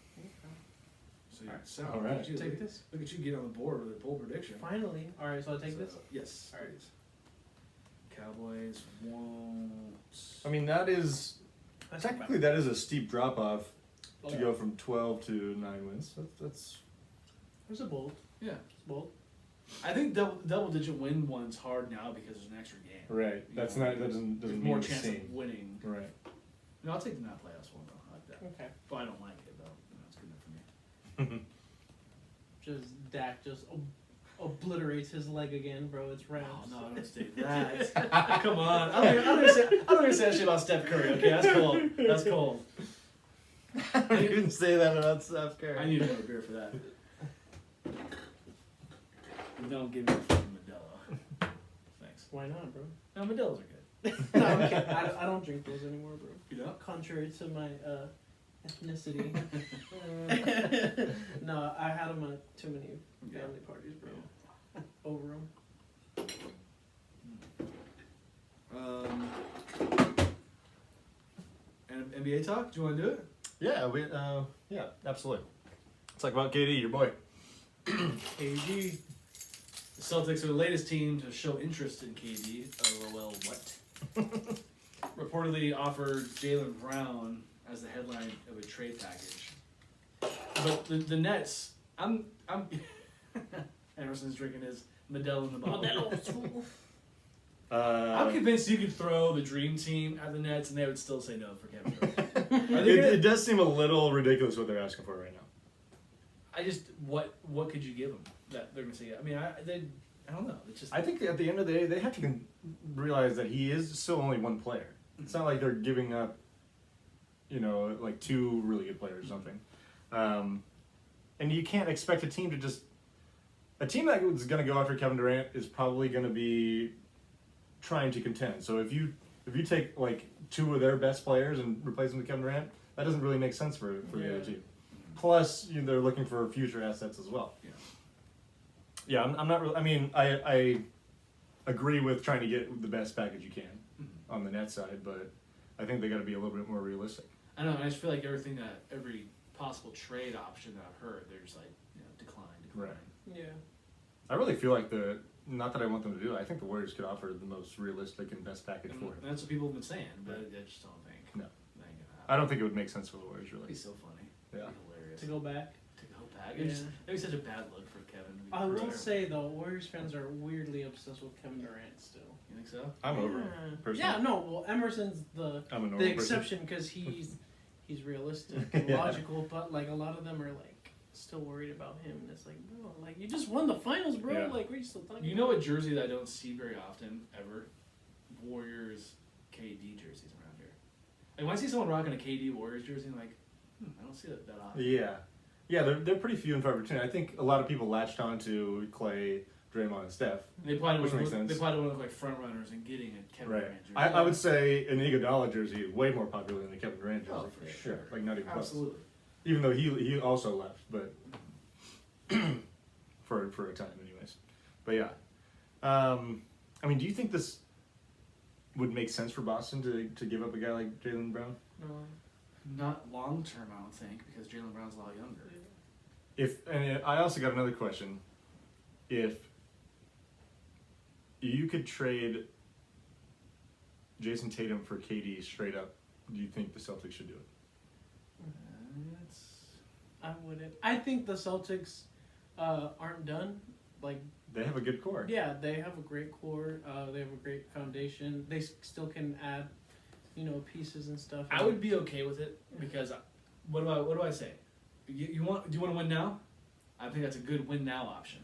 So, Sal, All right. Look at you, Take this. look at you get on the board with a bold prediction. Finally. All right, so I'll take So, this. Yes. All right. please. Cowboys won't. I mean, that is technically that is a steep drop off Oh, to yeah. go from 12 to 9 wins. That's There's a bold. Yeah. It's bold. I think double digit win one's hard now because there's an extra game. right. That's not that doesn't There's mean more the chance same. of winning. Right. No, I'll take the not playoffs one though. I like that. Okay. But I don't like it though. No, it's good enough for me. Just Dak just obliterates his leg again, bro. It's Rams. Oh no, don't say that. Come on. I'm not gonna say that shit about Steph Curry. Okay, that's cold. That's cold. I didn't say that about Steph Curry. I need another beer for that. Don't give me a fucking Modelo. Thanks. Why not, bro? No, Modelo's are good. No, I'm kidding. I don't drink those anymore, bro. You know? Contrary to my ethnicity. No, I had him at too many family parties, bro. Over him. And NBA talk? Do you want to do it? Yeah, absolutely. Let's talk about KD, your boy. KG. The Celtics are the latest team to show interest in KD. LOL, what? Reportedly offered Jaylen Brown as the headline of a trade package. But the Nets, I'm Emerson's drinking his Modelo in the bottle. I'm convinced you could throw the dream team at the Nets and they would still say no for Kevin Durant. Are they it does seem a little ridiculous what they're asking for right now. I just what could you give them that they're gonna say? I mean, I don't know. It's just I think at the end of the day, they have to realize that he is still only one player. It's not like they're giving up, like two really good players or something. And you can't expect a team that is going to go after Kevin Durant is probably going to be trying to contend. So if you take like two of their best players and replace them with Kevin Durant, that doesn't really make sense for the other team. Plus, they're looking for future assets as well. Yeah, I'm not really. I mean, I agree with trying to get the best package you can on the net side, but I think they got to be a little bit more realistic. I know. I just feel like every possible trade option that I've heard, they're just like decline. Right. Yeah. I really feel like not that I want them to do it. I think the Warriors could offer the most realistic and best package for him. And that's what people have been saying, but I just don't think. No. That ain't gonna I happen. don't think it would make sense for the Warriors It'd really. be so funny. Yeah. It'd be hilarious. To go back. To go back. It'd be such a bad look for Kevin. I will say though, Warriors fans are weirdly obsessed with Kevin Durant still. You think so? I'm over him, personally. Yeah, no. Well, Emerson's the I'm a normal the person. exception because he's realistic and Yeah. logical, but like a lot of them are like still worried about him, and it's like, bro, like you just won the finals, bro. Yeah. Like, what are you still talking? You know what jersey that I don't see very often ever? Warriors KD jerseys around here. Like when I see someone rocking a KD Warriors jersey, I'm like, I don't see that often. Yeah, they're pretty few and far between. I think a lot of people latched on to Clay, Draymond, and Steph. They probably Which would makes sense. They probably would look like front runners in getting a Kevin Right. Durant jersey. I would say an Iguodala jersey is way more popular than a Kevin Durant jersey. Oh, for sure. Like not even close. Absolutely. Even though he also left, but for a time, anyways. But yeah, I mean, do you think this would make sense for Boston to give up a guy like Jaylen Brown? No. Not long term, I don't think, because Jaylen Brown's a lot younger. And I also got another question. If you could trade Jason Tatum for KD straight up, do you think the Celtics should do it? I wouldn't. I think the Celtics aren't done. Like, They have a good core. yeah, they have a great core. They have a great foundation. They still can add, pieces and stuff. I would be okay with it because what do I say? Do you want to win now? I think that's a good win now option.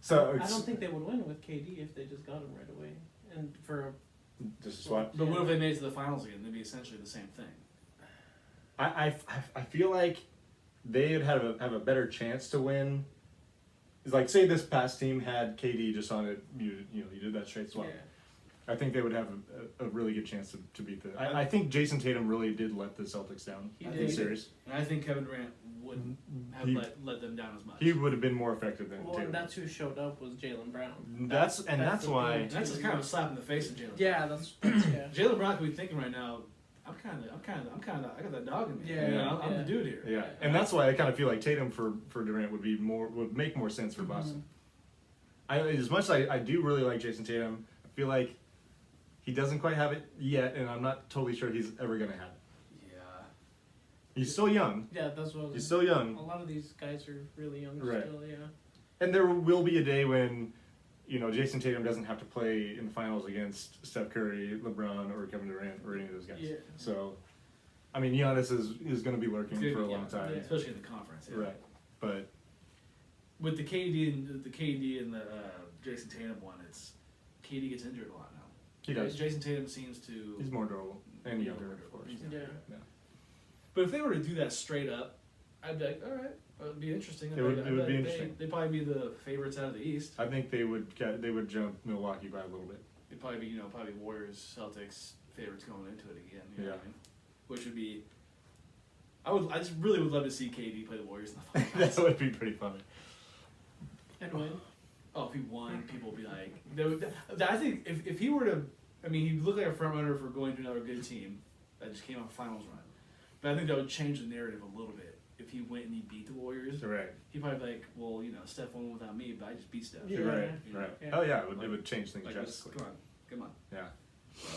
So I don't think they would win with KD if they just got him right away. And for just a swap. But what if they made it to the finals again? They'd be essentially the same thing. I feel like they'd have a better chance to win. It's like, say this past team had KD just on it, you did that straight swap. yeah. I think they would have a really good chance to beat the. I think Jason Tatum really did let the Celtics down He in did. the series. And I think Kevin Durant wouldn't have He- let them down as much. He would have been more effective than Well, Tatum. and that's who showed up was Jaylen Brown. That's the why. thing, And that's just kind of a slap in the face of Jaylen. Yeah, that's yeah. Jaylen Brown could be thinking right now, I got that dog in me. Yeah, I'm yeah. the dude here. Yeah, and that's why I kind of feel like Tatum for Durant would make more sense for Boston. As much as I do really like Jason Tatum, I feel like he doesn't quite have it yet, and I'm not totally sure he's ever gonna have it. Yeah. He's still young. Yeah, that's what. He's still young. A lot of these guys are really young Right. still. Yeah. And there will be a day when, Jason Tatum doesn't have to play in the finals against Steph Curry, LeBron, or Kevin Durant, or any of those guys. Yeah. So, I mean, Giannis is going to be lurking for a long time. Yeah. Especially in the conference. Yeah. Right. But, With the KD and the Jason Tatum one, it's KD gets injured a lot now. he does. Jason Tatum seems to. He's more durable. And younger, of course. He's Yeah. younger. Yeah. But if they were to do that straight up, I'd be like, all right, it'd be interesting. It would I'd be like interesting. They'd probably be the favorites out of the East. I think they would jump Milwaukee by a little bit. It'd probably be probably Warriors, Celtics favorites going into it again. You know what I mean? Which would be. I just really would love to see KD play the Warriors in the finals. That would be pretty funny. And win. Oh, if he won, people would be like, I think if he were to, I mean, he'd look like a front runner for going to another good team that just came off a finals run. But I think that would change the narrative a little bit. If he went and he beat the Warriors, Right. he'd probably be like, well, you know, Steph won without me, but I just beat Steph. Yeah. Right. You know? Right. Yeah. Oh yeah, it would change things Like, drastically. come on. Yeah. So,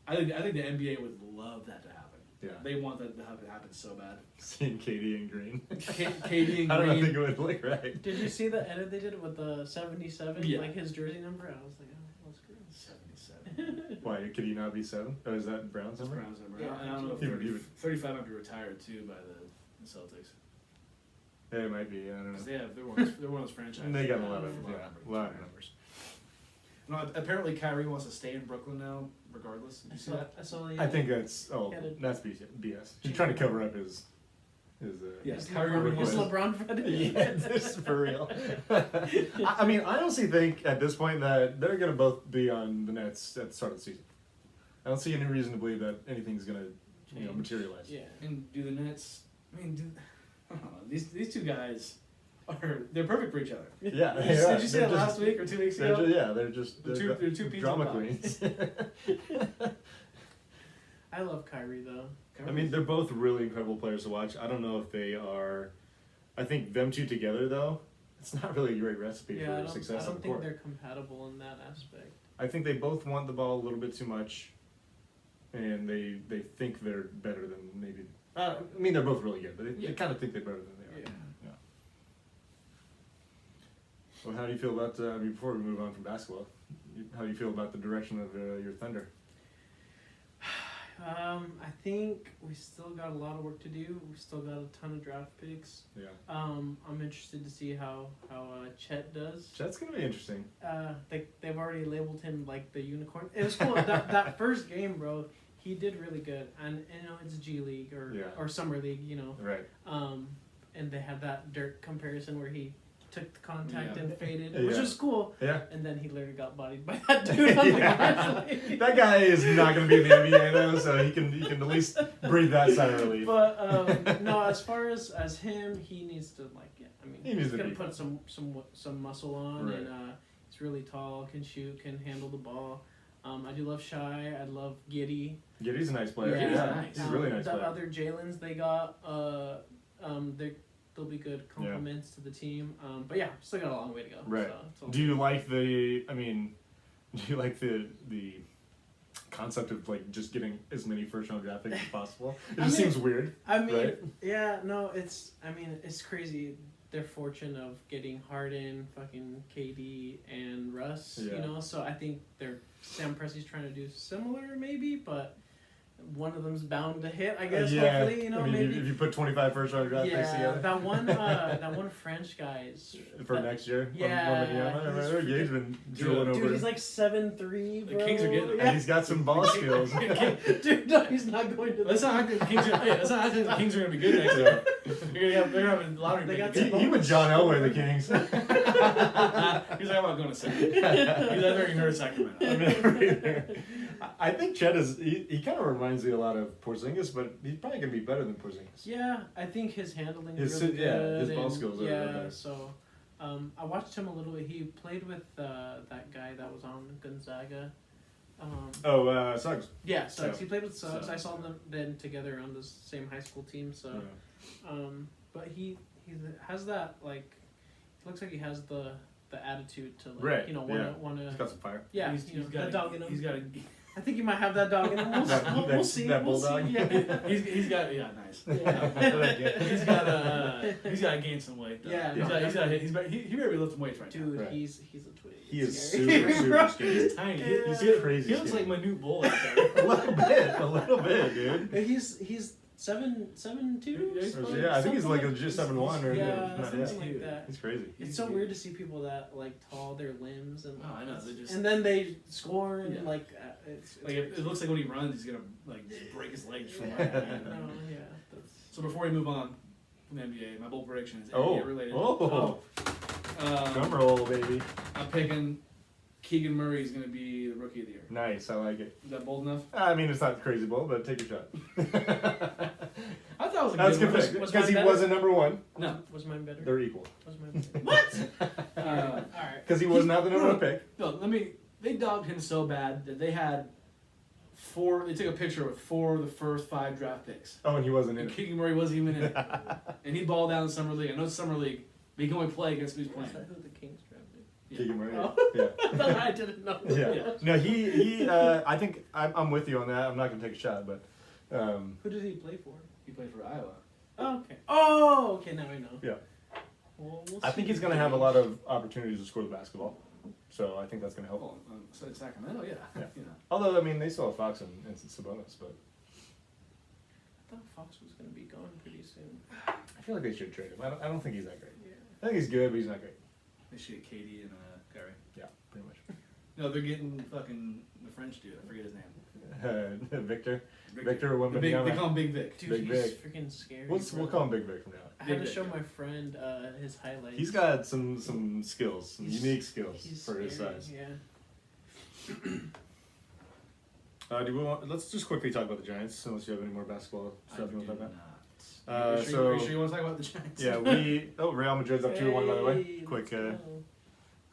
I think the NBA would love that to happen. Yeah. They want that to happen so bad. Seeing Katie in green. KD and I don't Green. think it would look right. Did you see the edit they did with the 77? Yeah. Like his jersey number? I was like, oh, that's great. 77. Why could he not be 7? Oh, is that Brown's That's number? Brown's number. Yeah. And I don't know if He would- 35 might be retired too by the Celtics. Yeah, it might be. I don't know. 'Cause they're one of those franchises. And they got a that lot have of numbers. a lot of numbers. No, apparently Kyrie wants to stay in Brooklyn now, regardless. Did you see that? I saw the. I think that's Had a- that's BS. He's trying to cover up his. Yes, Is Kyrie LeBron, Irving is was- LeBron ready? Yeah, this is for real. I mean, I honestly think at this point that they're gonna both be on the Nets at the start of the season. I don't see any reason to believe that anything's gonna Change. materialize. Yeah. And do the Nets? I mean, I don't know. These two guys they're perfect for each other. Yeah, Did they you, are. did you see They're that just- last week or 2 weeks They're ago? just They're two pizza drama pies. queens. I love Kyrie though. I mean, they're both really incredible players to watch. I don't know if they are. I think them two together, though, it's not really a great recipe Yeah, for success I on don't the think court. they're compatible in that aspect. I think they both want the ball a little bit too much, and they think they're better than maybe. I mean, they're both really good, but they Yeah. kind of think they're better than they are. Yeah. Yeah. Well, how do you feel about? I mean, before we move on from basketball, how do you feel about the direction of your Thunder? I think we still got a lot of work to do. We still got a ton of draft picks. Yeah. I'm interested to see how Chet does. That's gonna be interesting. They've already labeled him like the unicorn. It was cool. that first game, bro, he did really good. And you know it's G League or Summer League, you know. Right. And they had that Dirk comparison where he took the contact Yeah. and faded, Yeah. which was cool. Yeah. And then he literally got bodied by that dude on the Yeah. glass. That guy is not going to be in the NBA though, so he can at least breathe that sigh of relief. But no, as far as him, he needs to I mean, He needs he's to gonna be put some muscle on, Right. and he's really tall, can shoot, can handle the ball. I do love Shy. I love Giddy. Giddy's a nice player. Yeah, Yeah, nice. he's a really nice The player. other Jalen's they got, they'll be good compliments to the team. But yeah, still got a long way to go. Right. So it's all Do you like the concept of like just getting as many first round draft picks as possible? It I just mean- seems weird. I mean, Right. yeah, no, it's crazy. Their fortune of getting Harden, fucking KD, and Russ, Yeah. you know. So I think Sam Presti's trying to do similar, maybe, but one of them's bound to hit. I guess yeah. hopefully, you know, I mean, maybe. if you put 25 first round draft picks Yeah, together that one French guy's for next year. Yeah, I he's remember Gabe's been drooling dude, over. he's like 7'3", The bro. Kings are getting him. And he's got some ball skills. Dude, no, he's not going to. That's not how the Kings are. That's not how the Kings are gonna be good next year. They're gonna have a lottery. They got pick. He was John Elway, the Kings. He's like, I'm not going to second. He's never even heard of Sacramento. I've never either. I think Chet is. He kind of reminds me a lot of Porzingis, but he's probably gonna be better than Porzingis. Yeah, I think his handling His- is really yeah, good. his ball and- skills are yeah, really better. so I watched him a little bit. He played with that guy that was on Gonzaga. Suggs. Yeah, Suggs. Yeah. He played with Suggs. Suggs, I saw them then together on the same high school team. So, Yeah. but he has that like, it looks like he has the attitude to like Right, you know yeah. wanna He's got some fire. yeah he's you know, got the dog in him. He's got a. I think you might have that dog in him. We'll, That- we'll see. that We'll see. bulldog? Yeah. He's got nice. Yeah. He's got to gain some weight though. Yeah, He better be lifting weights right Dude, Right. he's a twig. He It's is scary. super scary. now. He's tiny. He's Yeah. crazy. He looks like scary. Manute Bol out there. a little bit, dude. He's 7'2". Yeah, he's Or- Yeah, I think he's like just 7'1" or Yeah, not, something like that. He's crazy. It's so weird to see people that like tall their limbs and Oh, I know, they just- and then they score and Yeah. like it's Like it looks like when he runs, he's gonna like just break his legs from. yeah, Like, no, yeah, that's, So before we move on from the NBA, my bold prediction is Oh, NBA related. oh, drum Um, roll, baby. I'm picking Keegan Murray is gonna be the rookie of the year. Nice, I like it. Is that bold enough? I mean, it's not crazy bold, but take your shot. I thought was a That's good good one. pick Was because he mine better? wasn't number one. No. Was mine better? They're equal. Was mine better? What? All right. Because he was not the number one pick. No, they dogged him so bad that they had they took a picture with 4 of the first 5 draft picks. Oh, and he wasn't in And it. Keegan Murray wasn't even in it. And he balled out in Summer League. I know it's Summer League, but he can only play against who's playing. Is that who the Kings drafted? Yeah. Keegan Murray. Oh. Yeah. I didn't know. Yeah. Yeah. No, he. I think I'm with you on that. I'm not gonna take a shot, but. Who did he play for? He played for Iowa. Oh, okay. Oh, okay. Now I know. Yeah. Well, we'll I think see. he's gonna have a lot of opportunities to score the basketball, so I think that's gonna help. Oh, so it's Sacramento, yeah. Yeah. You know. Although I mean, they still have Fox and Sabonis, but I thought Fox was gonna be gone pretty soon. I feel like they should trade him. I don't think he's that great. Yeah. I think he's good, but he's not great. They should get KD and Kyrie. Yeah, pretty much. No, they're getting fucking the French dude. I forget his name. Victor Victor The big, Wembanyama. they call him Big Vic. Dude, Big he's Vic. freaking scary. We'll call him Big Vic from now on. I had to Big show Vic, my friend his highlights. He's got some skills, some He's- unique skills He's for his scary, size. Yeah. Do we want? Let's just quickly talk about the Giants, unless you have any more basketball stuff you want to talk about. Are you So sure you want to talk about the Giants? yeah, Real Madrid's up 2-1 by the way. Hey, Quick let's go.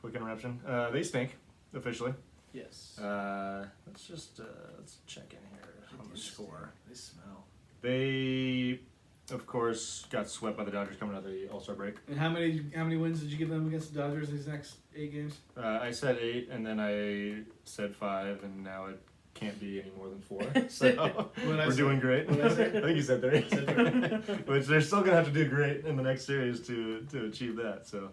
quick interruption. They stink officially. Yes. Let's just let's check in here on the score. They smell. They, of course, got swept by the Dodgers coming out of the All-Star break. And how many wins did you give them against the Dodgers these next 8 games? I said 8, and then I said 5, and now it can't be any more than 4. So What'd I we're say? doing great. What'd I say? I think you said 3. said 3. Which they're still gonna have to do great in the next series to achieve that. So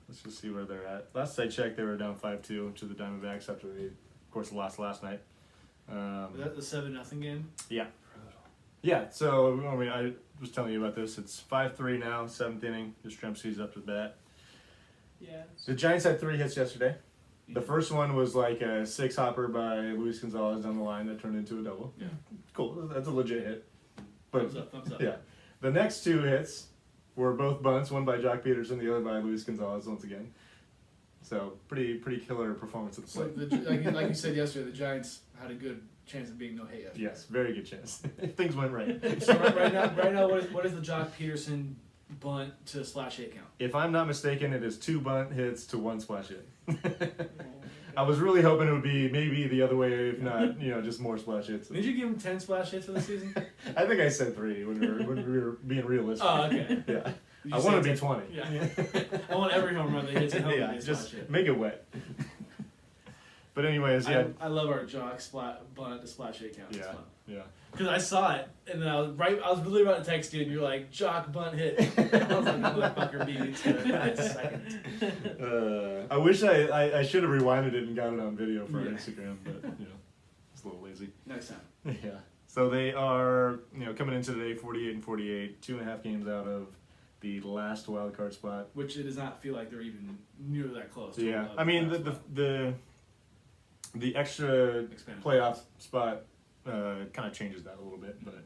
let's just see where they're at. Last I checked, they were down 5-2 to the Diamondbacks after they, of course, lost last night. Was that the 7-0 game? Yeah. Yeah, so I mean, I was telling you about this. It's 5-3 now, 7th inning. Yastrzemski's up to the bat. Yeah. The Giants had 3 hits yesterday. The first one was like a 6-hopper by Luis Gonzalez down the line that turned into a double. Yeah. Cool, that's a legit hit. But Thumbs up, thumbs up. yeah, the next 2 hits were both bunts, one by Jock Peterson, the other by Luis Gonzalez once again. So pretty killer performance at the So plate. like you said yesterday, the Giants had a good chance of being no hit yesterday. Yes, very good chance. If things went right. So right now, what is the Jock Peterson bunt to slash hit count? If I'm not mistaken, it is 2 bunt hits to 1 splash hit. Oh, I was really hoping it would be maybe the other way, if not, just more splash hits. Did you give him 10 splash hits for the season? I think I said 3 when we were being realistic. Oh, okay. Yeah. Did you I say want to be 10? 20. Yeah. I want every home run that hits at home Yeah, to be a just splash hit. make it wet. But anyways, yeah. I love our Jock bunt to splash hit count. It's Yeah, fun. yeah. Because I saw it, and then I was really about to text you, and you're like, Jock bunt hit. I was like, motherfucker beat me to it in a second. I wish I should have rewinded it and got it on video for Yeah. Instagram, but it's a little lazy. Next time. Yeah. So they are, coming into today 48 and 48, 2.5 games out of the last wild card spot. Which it does not feel like they're even near that close. to Yeah. a I mean last spot. the extra Expanded. playoff spot kind of changes that a little bit, but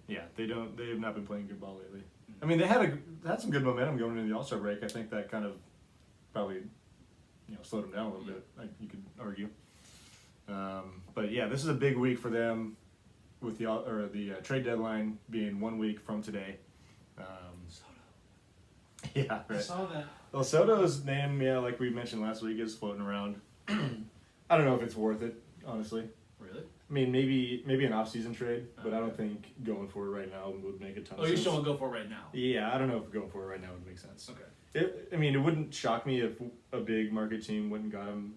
yeah, they have not been playing good ball lately. I mean, they had some good momentum going into the All-Star break. I think that kind of probably slowed them down a little bit. You could argue. But yeah, this is a big week for them with the trade deadline being 1 week from today. Yeah, I right. saw that. Well, Soto's name, like we mentioned last week, is floating around. I don't know if it's worth it, honestly. Really? I mean, maybe an off-season trade, but I don't think going for it right now would make a ton of Oh, you sense. still want to go for it right now? Yeah, I don't know if going for it right now would make sense. Okay. It wouldn't shock me if a big market team went and got him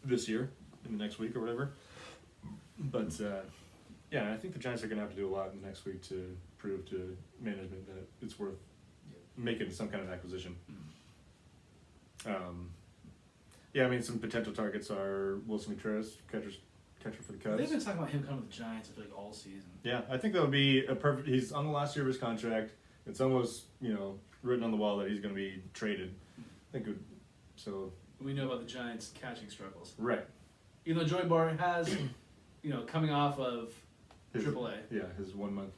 this year, in the next week or whatever. But, yeah, I think the Giants are going to have to do a lot in the next week to prove to management that it's worth making some kind of acquisition. Yeah, I mean, some potential targets are Wilson Contreras, catcher for the Cubs. They've been talking about him coming to the Giants, I feel like, all season. Yeah, I think that would be a perfect. He's on the last year of his contract. It's almost written on the wall that he's going to be traded. I think it would, so. We know about the Giants' catching struggles. Right. Even though Joey Barr has, coming off of His, AAA, Yeah, his 1 month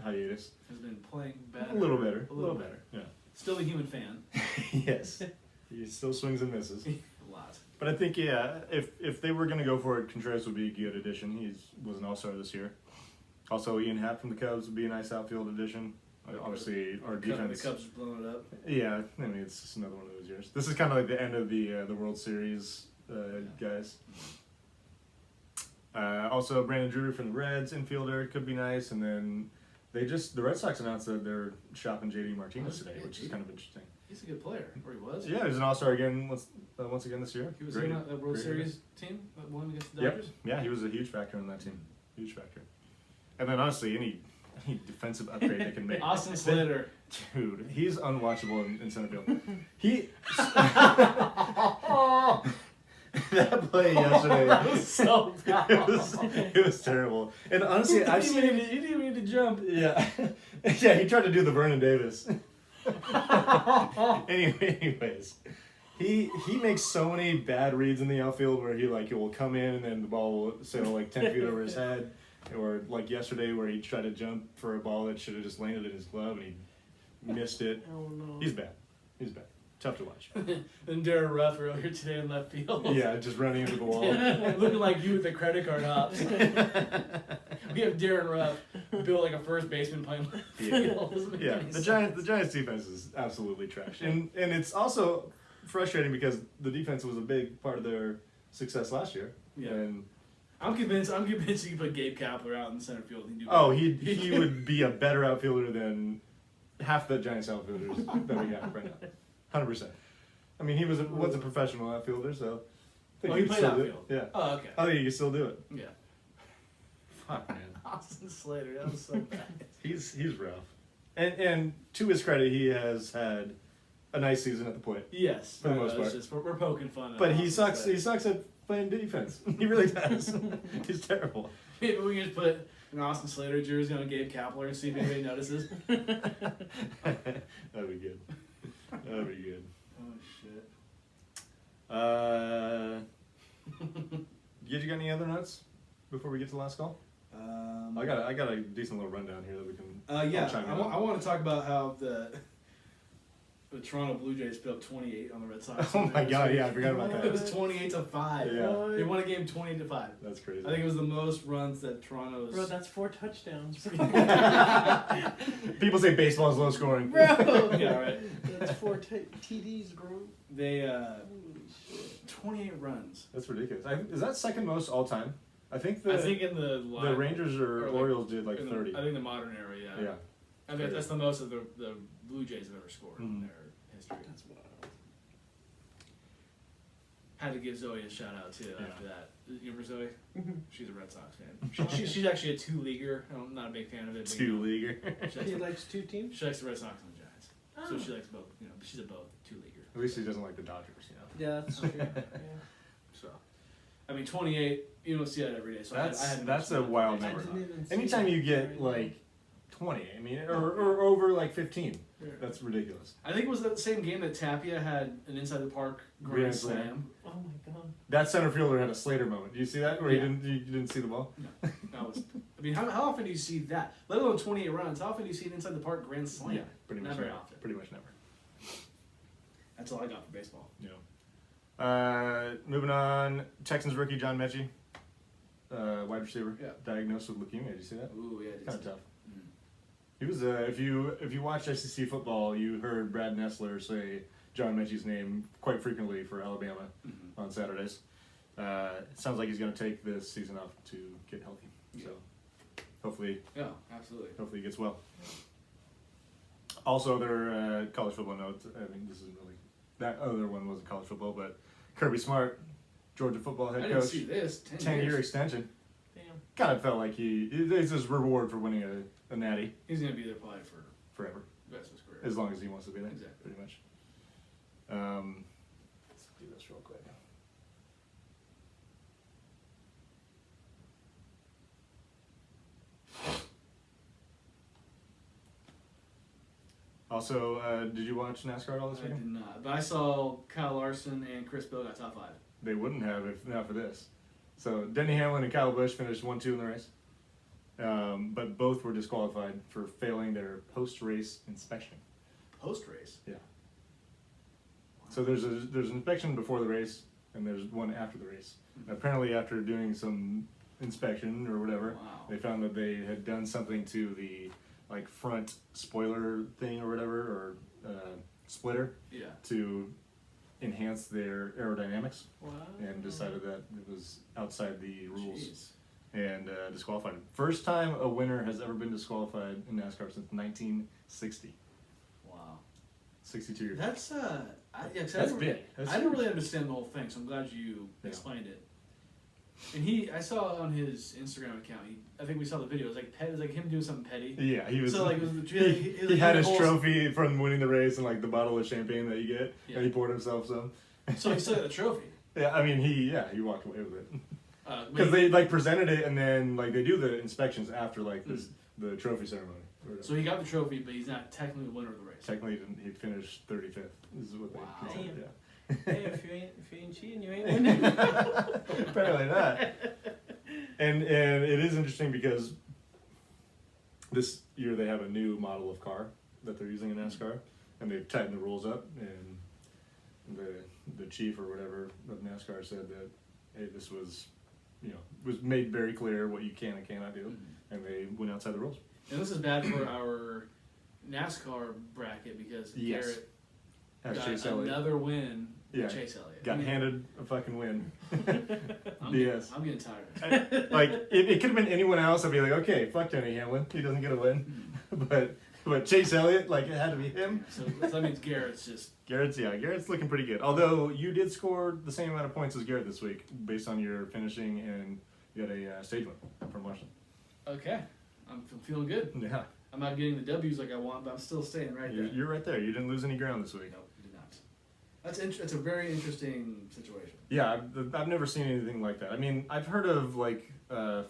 hiatus. has been playing better. A little better. A little better. Yeah. Still a human fan. Yes. He still swings and misses. A lot. But I think if they were going to go for it, Contreras would be a good addition. He was an All-Star this year. Also, Ian Happ from the Cubs would be a nice outfield addition. Obviously, our The defense. Cubs are blowing it up. Yeah, I mean it's just another one of those years. This is kind of like the end of the World Series guys. Also, Brandon Drury from the Reds, infielder, could be nice. And then the Red Sox announced that they're shopping JD Martinez today, which is kind of interesting. He's a good player, or he was. Yeah, he's an All-Star again once again this year. He was Great. in that World Great. Series team that won against the Yep. Dodgers. Yeah, he was a huge factor in that team. Huge factor. And then honestly, any defensive upgrade they can make. Austin Slater. Dude, he's unwatchable in center field. He that play yesterday. That was so bad. it was terrible. And honestly, I've He seen didn't even need to jump. yeah, yeah. He tried to do the Vernon Davis. Anyways, he makes so many bad reads in the outfield where he will come in and then the ball will sail like 10 feet over his head, or like yesterday where he tried to jump for a ball that should have just landed in his glove and he missed it. Oh no. He's bad. He's bad. Tough to watch. And Darren Ruff earlier today in left field. Yeah, just running into the wall. Looking like you with the credit card hops. We have Darren Ruff built like a first baseman playing left field. Doesn't make Yeah, any the sense. Giants defense is absolutely trash, and it's also frustrating because the defense was a big part of their success last year. Yeah. And I'm convinced you can put Gabe Kapler out in center field. He can do oh, better. he would be a better outfielder than half the Giants outfielders that we got right now. 100%. I mean, he was a professional outfielder, so. I think Oh, he could played still do it. outfield. Yeah. Oh, okay. I think he can still do it. Yeah. Fuck man, Austin Slater, that was so bad. he's rough, and to his credit, he has had a nice season at the plate. Yes, For the I know, most it's part. just we're poking fun. At But he Austin sucks. Slater. He sucks at playing defense. He really does. He's terrible. Maybe we can just put an Austin Slater jersey on Gabe Kapler and see if anybody notices. That'd be good. That'd be good. Oh shit. You got any other notes before we get to the last call? I got a decent little rundown here that we can. Yeah, I'll chime in on. I want to talk about how the Toronto Blue Jays put up 28 on the Red Sox. Oh my god! Yeah, I forgot about It that. was 28-5. Yeah. They won a game 20-5. That's crazy. I think it was the most runs that Toronto's. Bro, that's 4 touchdowns. People say baseball is low scoring. Bro, Yeah, right. that's 4 TDs, bro. They Holy shit. 28 runs. That's ridiculous. Is that second most all time? I think I think in the Rangers or or Orioles did like in the- 30. I think the modern era, yeah. Yeah. I think that's the most of the Blue Jays have ever scored in Mhm. their history. That's wild. Had to give Zoe a shout out too Yeah. after that. You remember Zoe? Mhm. She's a Red Sox fan. She's actually a two-leaguer. I'm not a big fan of it. But, Two leaguer. She He likes, likes 2 teams? she likes the Red Sox and the Giants. So Oh. she likes both. You know, she's a both two-leaguer. At least he doesn't like the Dodgers. Yeah, that's true. Yeah. So, I mean, 28. You don't see that every day. So I had That's much a of that wild information. I number. didn't even see Anytime that. you get like 20, I mean, or over like 15, that's ridiculous. I think it was the same game that Tapia had an inside the park grand Grand slam. slam. Oh my god. That center fielder had a Slater moment. Do you see that? Where Yeah. you didn't see the ball? That was. I mean, how often do you see that? Let alone 28 runs. How often do you see an inside the park grand slam? pretty much Not very never. often. Pretty much never. That's all I got for baseball. Yeah. Moving on, Texans rookie John Mechie, wide receiver, Yeah. diagnosed with leukemia. Did you see that? Ooh, yeah. Kind of tough. Mm. He was. If you watch SEC football, you heard Brad Nessler say John Mechie's name quite frequently for Alabama Mhm. on Saturdays. It sounds like he's going to take this season off to get healthy. So hopefully Yeah, absolutely. he gets well. Also, their college football note. I mean, this isn't really that other one wasn't college football, but Kirby Smart, Georgia football I head didn't coach, see this. 10-year years. extension. Damn. Kind of felt like it's his reward for winning a natty He's gonna be there probably for forever, the rest of his career. as long as he wants to be there. Exactly. Pretty much. Let's do this real quick. Also, did you watch NASCAR all this I weekend? did not, but I saw Kyle Larson and Chris Bill got top 5. They wouldn't have if not for this. So Denny Hamlin and Kyle Busch finished 1-2 in the race, but both were disqualified for failing their post-race inspection. Post race. Yeah. So there's an inspection before the race, and there's one after the race. And apparently, after doing some inspection or whatever. Wow. They found that they had done something to the like front spoiler thing or whatever, or splitter, Yeah. to enhance their aerodynamics, Wow. and decided that it was outside the rules. Jeez. And disqualified him. First time a winner has ever been disqualified in NASCAR since 1960. Wow. 62 years. That's That's I didn't, big. That's I didn't huge. really understand the whole thing, so I'm glad you Yeah. explained it. And I saw on his Instagram account. I think we saw the video. It was like him doing something petty. Yeah, he was. So like, he had his whole- trophy from winning the race and like the bottle of champagne that you get, Yeah. and he poured himself some. So he still got the trophy. Yeah, I mean he walked away with it But because they like presented it, and then like they do the inspections after like this the trophy ceremony. So he got the trophy, but he's not technically the winner of the race. Technically, he finished 35th. Is what Wow. they call it. Damn. Yeah. Hey, if you ain't cheating, you ain't winning. Apparently not. And it is interesting because this year they have a new model of car that they're using in NASCAR, and they've tightened the rules up. And the chief or whatever of NASCAR said that, hey, this was, was made very clear what you can and cannot do, and they went outside the rules. And this is bad for our NASCAR bracket because Yes. Garrett As got Chase Elliott another win. Yeah. With Chase Elliott. got handed a fucking win. I'm BS. I'm getting tired of it. Like it could have been anyone else. I'd be like, okay, fuck Denny Hamlin, he doesn't get a win. But Chase Elliott, like it had to be him. So that means Garrett's just. Garrett's looking pretty good. Although you did score the same amount of points as Garrett this week, based on your finishing, and you got a stage win from Washington. Okay. I'm feeling good. Yeah, I'm not getting the W's like I want, but I'm still staying right there. you're right there. You didn't lose any ground this week. No, I did not. That's a very interesting situation. Yeah, I've never seen anything like that. I mean, I've heard of like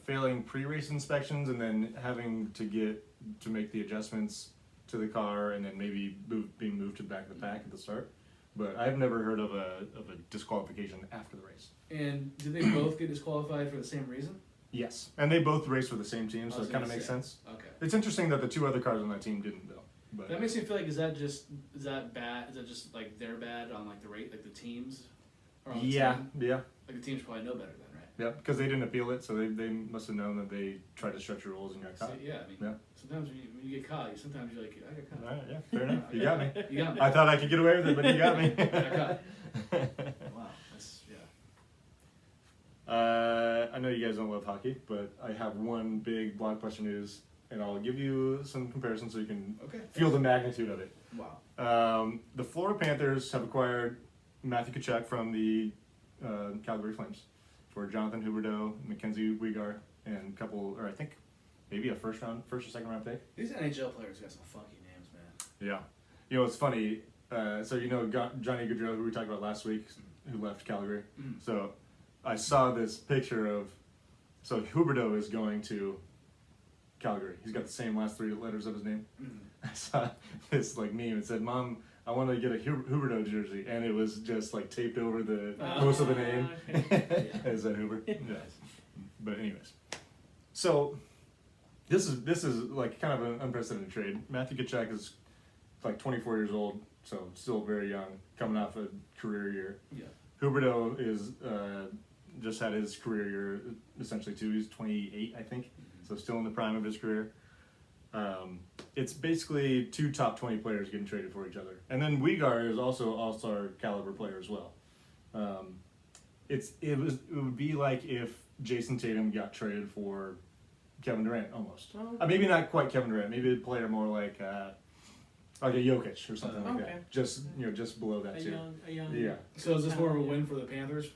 failing pre-race inspections and then having to make the adjustments to the car, and then maybe being moved to the back of the pack at the start. But I've never heard of a disqualification after the race. And did they both get disqualified for the same reason? Yes, and they both raced for the same team, so I was it kind of gonna makes say. sense. Okay. It's interesting that the two other cars on that team didn't though. But That makes me feel like is that bad? Is that just like they're bad on like the rate like the teams? Or on the yeah, team? yeah, Like the teams probably know better then, right? yeah, because they didn't appeal it, so they must have known that they tried to stretch the rules and got caught. See, yeah, I mean, Yeah. sometimes when you get caught, sometimes you're like, I got caught. All right, yeah, fair enough. You got me. You got me. I thought I could get away with it, but you got me. Wow, that's yeah. I know you guys don't love hockey, but I have one big blockbuster news, and I'll give you some comparisons so you can Okay. feel the magnitude of it. Wow. The Florida Panthers have acquired Matthew Tkachuk from the Calgary Flames for Jonathan Huberdeau, Mackenzie Weegar, and a couple, or I think maybe a first or second round pick. These NHL players got some funky names, man. Yeah. You know, it's funny. So Johnny Gaudreau, who we talked about last week, who left Calgary. Mm. So I saw this picture of, so Huberdeau is going to Calgary. He's got the same last three letters of his name. Mm. I saw this like meme. It said, "Mom, I want to get a Huberdeau jersey," and it was just like taped over the most of the name. Okay. It said Huber. Yeah. But anyways, so this is like kind of an unprecedented trade. Matthew Tkachuk is like 24 years old, so still very young, coming off a career year. Yeah. Huberdeau is just had his career year essentially too. He's 28, I think, so still in the prime of his career. It's basically two top 20 players getting traded for each other, and then Weegar is also an all-star caliber player as well. It would be like if Jason Tatum got traded for Kevin Durant almost. Oh. Maybe not quite Kevin Durant. Maybe a player more like a Jokic or something like Okay. that. Just below that too. A young. Yeah. So is this more of a win for the Panthers?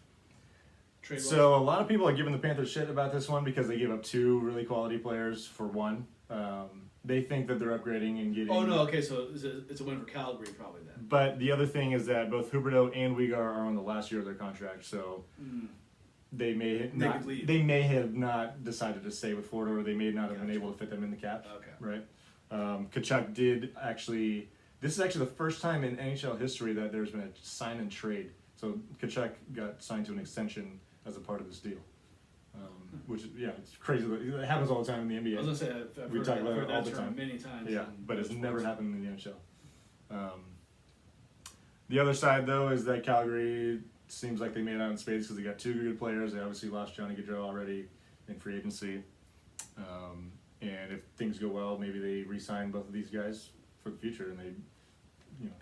Trade So a lot of people are giving the Panthers shit about this one because they gave up two really quality players for one. They think that they're upgrading and getting. Oh no, okay, so it's a win for Calgary probably then. But the other thing is that both Huberdeau and Weegar are on the last year of their contract, so they may have not decided to stay with Florida, or they may not have been Gotcha. able to fit them in the cap. Okay. Right. Tkachuk did actually. This is actually the first time in NHL history that there's been a sign and trade. So Tkachuk got signed to an extension as a part of this deal. Which it's crazy. It happens all the time in the NBA. I was gonna say I've We heard, talk I've about heard it that all the term time. many times. Yeah, in but it's sports. never happened in the NHL. The other side, though, is that Calgary seems like they made out in spades because they got two good players. They obviously lost Johnny Gaudreau already in free agency. And if things go well, maybe they re-sign both of these guys for the future, and they,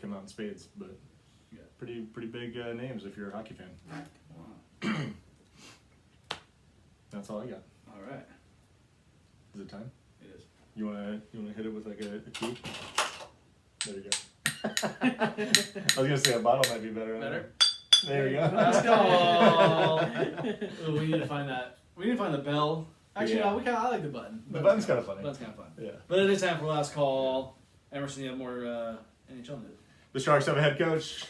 come out in spades. But Yeah. pretty big names if you're a hockey fan. Wow. That's all I got. All right. Is it time? It is. You wanna hit it with like a key? There you go. I was gonna say a bottle might be better. Better? There we go. Let's go. Ooh, we need to find that. We need to find the bell. Actually, Yeah. no, I like the button. The button's kind of funny. Button's kind of fun. Yeah. But it is time for last call. Emerson, you have more NHL news. The Sharks have a head coach.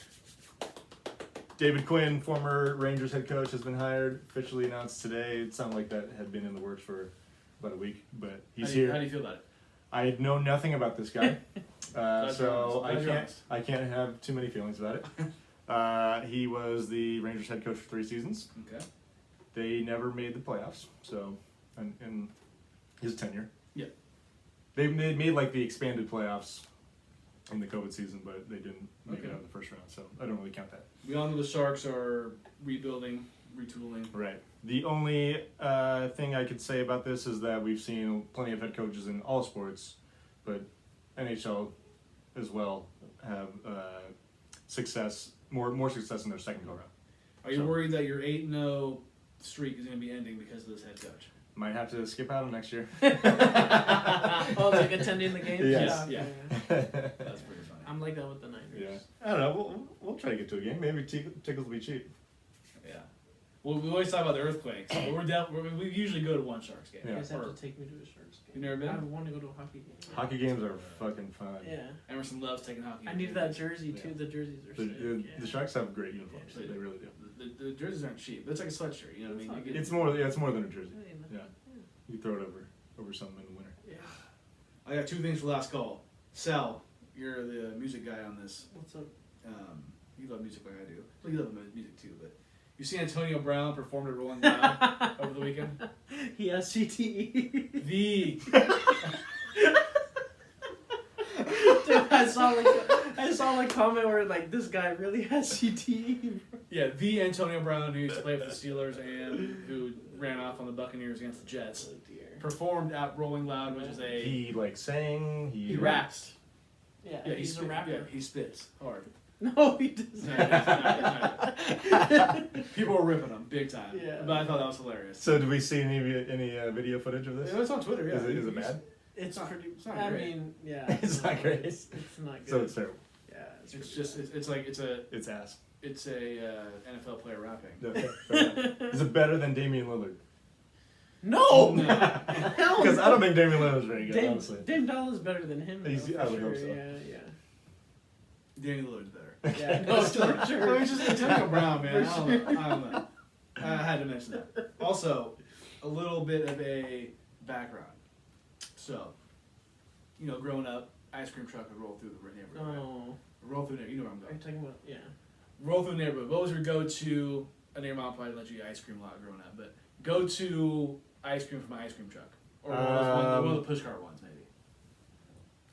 David Quinn, former Rangers head coach, has been hired. Officially announced today. It sounded like that had been in the works for about a week, but he's here. How do you feel about it? I know nothing about this guy, so Glad you're honest. I can't have too many feelings about it. He was the Rangers head coach for 3 seasons. Okay. They never made the playoffs, so in his tenure. Yeah. They made like the expanded playoffs in the COVID season, but they didn't make it Okay. out of the first round, so I don't really count that. We all know the Sharks are rebuilding, retooling. Right. The only thing I could say about this is that we've seen plenty of head coaches in all sports, but NHL as well have success, more success in their second go round. Are you worried that your 8-0 streak is going to be ending because of this head coach? Might have to skip out on next year. Oh, like attending the games? Yes. Yeah. Okay. That's pretty funny. I'm like that with the Niners. Yeah. I don't know. We'll try to get to a game. Maybe tickets will be cheap. Yeah. Well, we always talk about the earthquakes, but we usually go to one Sharks game. You guys have Or- to take me to a Sharks game. You never been? I want to go to a hockey game. Hockey games are fucking fun. Yeah. Emerson loves taking hockey. I need that jersey Yeah. too. The jerseys are The, sick. the, yeah. the Sharks have great uniforms. Yeah. They really do. The jerseys aren't cheap. It's like a sweatshirt. You know what I mean? You get- It's more than a jersey. Yeah, you know. Yeah. You throw it over something in the winter. Yeah. I got 2 things for last call. Sal, you're the music guy on this. What's up? You love music like I do. Well, you love music too, but you seen Antonio Brown performed at Rolling Loud over the weekend? He has CTE. The Dude, I saw like comment where like this guy really has CTE. the Antonio Brown who used to play for the Steelers and who ran off on the Buccaneers against the Jets Oh dear. performed at Rolling Loud, which is a He like sang. he raps. Yeah, Yeah, he's a rapper. Yeah, he spits hard. No, he doesn't. People were ripping him big time. Yeah. But I thought that was hilarious. So did we see any video footage of this? It was on Twitter. Yeah, Is it bad? It's not- pretty. it's not I great. mean, yeah. It's not great. It's not good. So it's terrible. Yeah, it's It's pretty just it's like it's It's ass. a NFL player rapping. Is it better than Damian Lillard? No. No. Hell Because no. I don't think Damian Lillard's very good, Dame, honestly. Dame Doll is better than him. He's- though, I for would hope sure. so. Yeah, Danny Lillard's better. yeah. No, it's not I sure. mean, it's just Antonio Brown, man. For I don't know. I had to mention that. Also, a little bit of a background. So, growing up, ice cream truck would roll through the neighborhood. Right? Oh, Roll through there. You know where I'm are you going. talking about? Yeah. Roll through the neighborhood. What was your go-to? I know your mom probably let you eat ice cream a lot growing up, but go-to ice cream from my ice cream truck, or one of the push cart ones, maybe.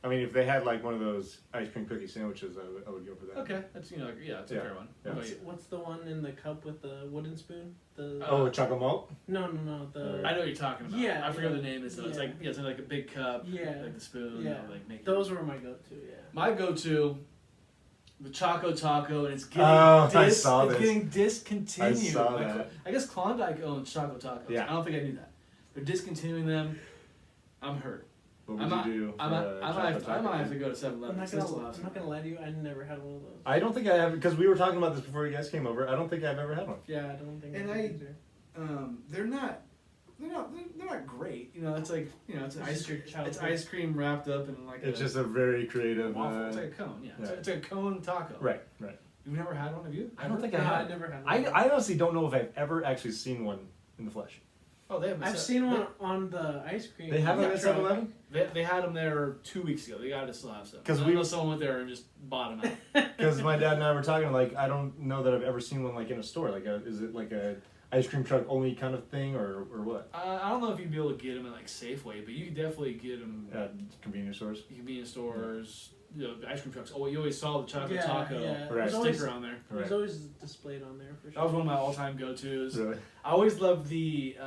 I mean, if they had like one of those ice cream cookie sandwiches, I would go for that. Okay, that's it's a Yeah. fair one. Yeah. What about you? What's the one in the cup with the wooden spoon? The Oh, chocolate malt? no. The I know what you're talking about. Yeah, I forget yeah. what the name is though. It's Yeah. it's like a big cup. Yeah. Like the spoon. Yeah. Like make those were my go-to. Yeah. My go-to, the Choco Taco, and it's getting I saw it's this. getting discontinued. I saw Like, that. I guess Klondike owns Choco Tacos. Yeah. I don't think I knew that. They're discontinuing them. I'm hurt. What I would might, you do? I for might, a I chocolate might have taco? to go to 7-Eleven. I'm They still have not some. gonna lie to you. I never had one of those. I don't think I have, because we were talking about this before you guys came over. I don't think I've ever had one. Yeah, I don't think. And I I- did either. They're not great. It's like it's It's just your childhood. it's ice cream wrapped up in like It's a just a very creative. waffle. It's like a cone. Yeah, yeah. It's like a cone taco. Right. You've never had one, have you? I don't think No, I I have. never had one. I honestly don't know if I've ever actually seen one in the flesh. Oh, they have. I've seen one on the ice cream. They have them at truck. 7-Eleven? They had them there 2 weeks ago. They gotta still have some. 'Cause I we- know someone went there and just bought them out. Because my dad and I were talking, like, I don't know that I've ever seen one like in a store. Like, is it like a ice cream truck only kind of thing, or what? I don't know if you'd be able to get them at like Safeway, but you could definitely get them At convenience stores. at convenience stores. The ice cream trucks. Oh, you always saw the chocolate Yeah, taco yeah. Right. sticker on there. It was Right. always displayed on there for sure. That was one of my all-time go-tos. Really? I always loved the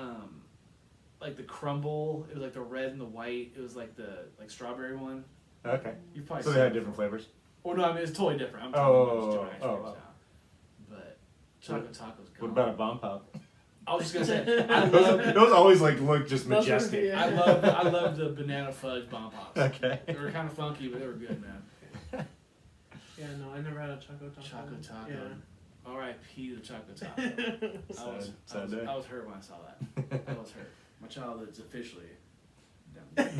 like the crumble. It was like the red and the white. It was like the strawberry one. Okay. You probably So seen they had it different flavors. before. Or no, I mean it's totally different. I'm telling you, it's giant oh, flavors oh. now. But chocolate taco's What gone. about a bomb pop? I was just gonna say I those, love those always like look just Those were- majestic. yeah. I love the banana fudge bomb pops. Okay. They were kind of funky, but they were good, man. Yeah, no, I never had a Choco Taco. Chocolate taco. Yeah. R.I.P. the chocolate taco. Sad day. I was hurt when I saw that. I was hurt. My childhood's officially down.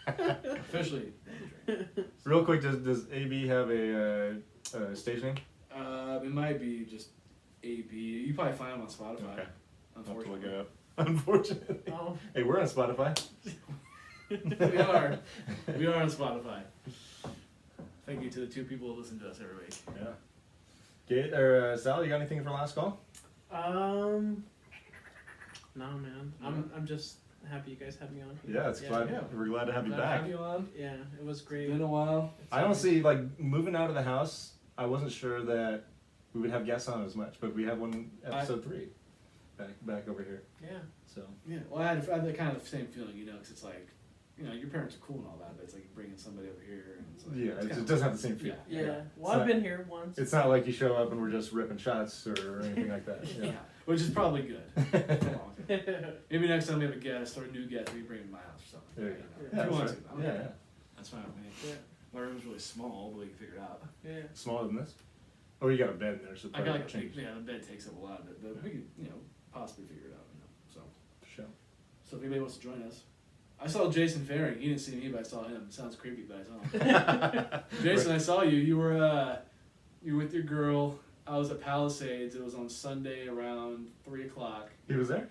Officially down the drain. Real quick, does AB have a stage name? It might be just AB. You probably find them on Spotify. Okay. I'll have to look Unfortunately. it up. Unfortunately. Oh. Hey, we're on Spotify. We are. We are on Spotify. Thank you to the 2 people who listen to us every week. Yeah. Sal, you got anything for last call? No, man. I'm just happy you guys had me on here. Yeah, it's yeah. glad Yeah. we're glad to have you Glad to back. have you on. Yeah, it was It's great. been a while. I honestly like moving out of the house. I wasn't sure that we would have guests on as much, but we have one episode 3 back over here. Yeah. So Yeah, well, I had the kind of same feeling, because it's like, your parents are cool and all that, but it's like bringing somebody over here, and it's like, yeah, it's it kinda- doesn't have the same feel. Yeah. Well, It's I've not- been here once. It's not like you show up and we're just ripping shots or anything like that. Yeah, which is probably good. Maybe next time we have a guest or a new guest, we bring him to my house or something. There you go. If Yeah, you that's want right. to, Yeah, okay. yeah. That's fine with me. Yeah. My room's really small, but we can figure it out. Yeah. Smaller than this? Oh, you got a bed in there, so I got like a change. big, the bed takes up a lot of it, but we could, possibly figure it out, so. For sure. So if anybody wants to join us. I saw Jason Faring. He didn't see me, but I saw him. It sounds creepy, but I saw him. Jason, I saw you. You were with your girl. I was at Palisades. It was on Sunday around 3:00. He was there?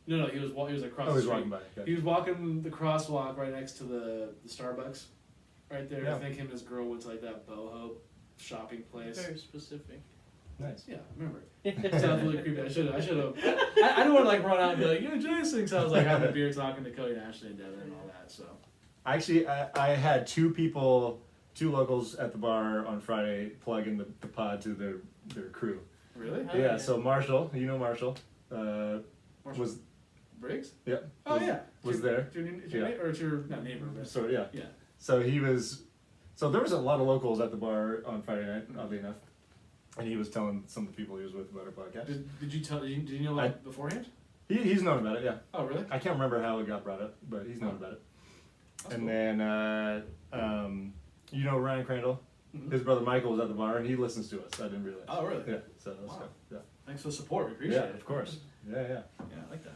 No, he was across Oh, the he's street. walking by. Gotcha. He was walking the crosswalk right next to the Starbucks, right there. Yeah. I think him and his girl went to like that boho shopping place. Very specific. Nice. Yeah, I remember. It sounds really creepy. I should have. I didn't want to like run out and be like, Jason. So I was like having a beer talking to Cody and Ashley and Devin and all that. So. Actually, I had 2 locals at the bar on Friday plug in the pod to their crew. Really? Oh, Yeah, yeah. so Marshall, Marshall, was Briggs? yeah. Oh was, yeah. was It's there. It's your, Yeah. or it's your not neighbor, but So yeah. yeah. So he was. So there was a lot of locals at the bar on Friday night, oddly enough, and he was telling some of the people he was with about our podcast. Did you tell? Did you know about it beforehand? He's known about it, yeah. Oh really? I can't remember how it got brought up, but he's known about it. That's And cool. then, Ryan Crandall, Mhm. his brother Michael was at the bar, and he listens to us. I didn't realize. Oh really? Yeah. So that's Wow. good. Yeah. Thanks for the support. We appreciate Yeah, it. of course. Yeah, yeah. Yeah, I like that.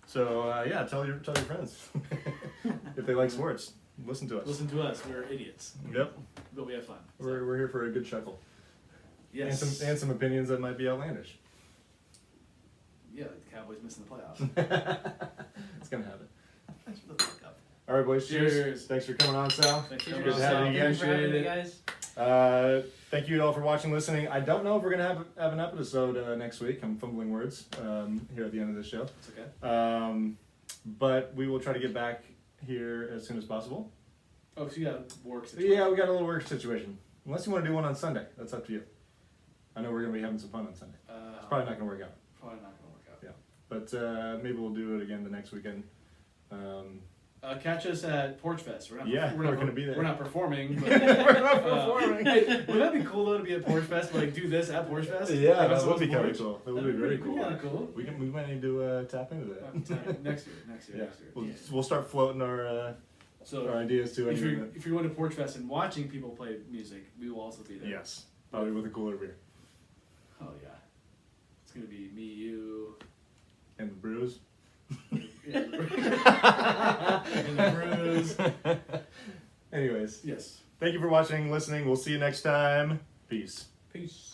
So tell your friends if they like sports, listen to us. Listen to us. We're idiots, Yep, but we have fun. So, we're here for a good chuckle yes. and some opinions that might be outlandish. Yeah, like the Cowboys missing the playoffs. It's gonna happen. Thanks for the fuck up. All right, boys. Cheers. Cheers. Thanks for coming on, Sal. Thanks for Cheers. coming Good on, to have you Sal. again. Thank you for having me, Appreciate guys. Thank you all for watching, listening. I don't know if we're gonna have an episode next week. I'm fumbling words here at the end of this show. It's okay. But we will try to get back here as soon as possible. Oh, so you got work situation. Yeah, we got a little work situation. Unless you want to do one on Sunday, that's up to you. I know we're gonna be having some fun on Sunday. It's probably not gonna work out. Probably not gonna work out. Yeah, but maybe we'll do it again the next weekend. Catch us at Porch Fest. We're We're gonna be there. We're not performing. But, We're not performing. hey, would that be cool though to be at Porch Fest? Like do this at Porch Fest? Yeah, Like, on that would someone's be kind of porch? cool. That would That'd be very cool. Kinda cool. We might need to tap into that. Next year. Yeah, Yeah. we'll start floating our So ideas to if anyone. you're going to Porch Fest and watching people play music, we will also be there. Yes, probably with a cooler beer Oh yeah. It's gonna be me, you, and the brews. and the Brews. Anyways, Yes. thank you for watching, listening. We'll see you next time. Peace. Peace.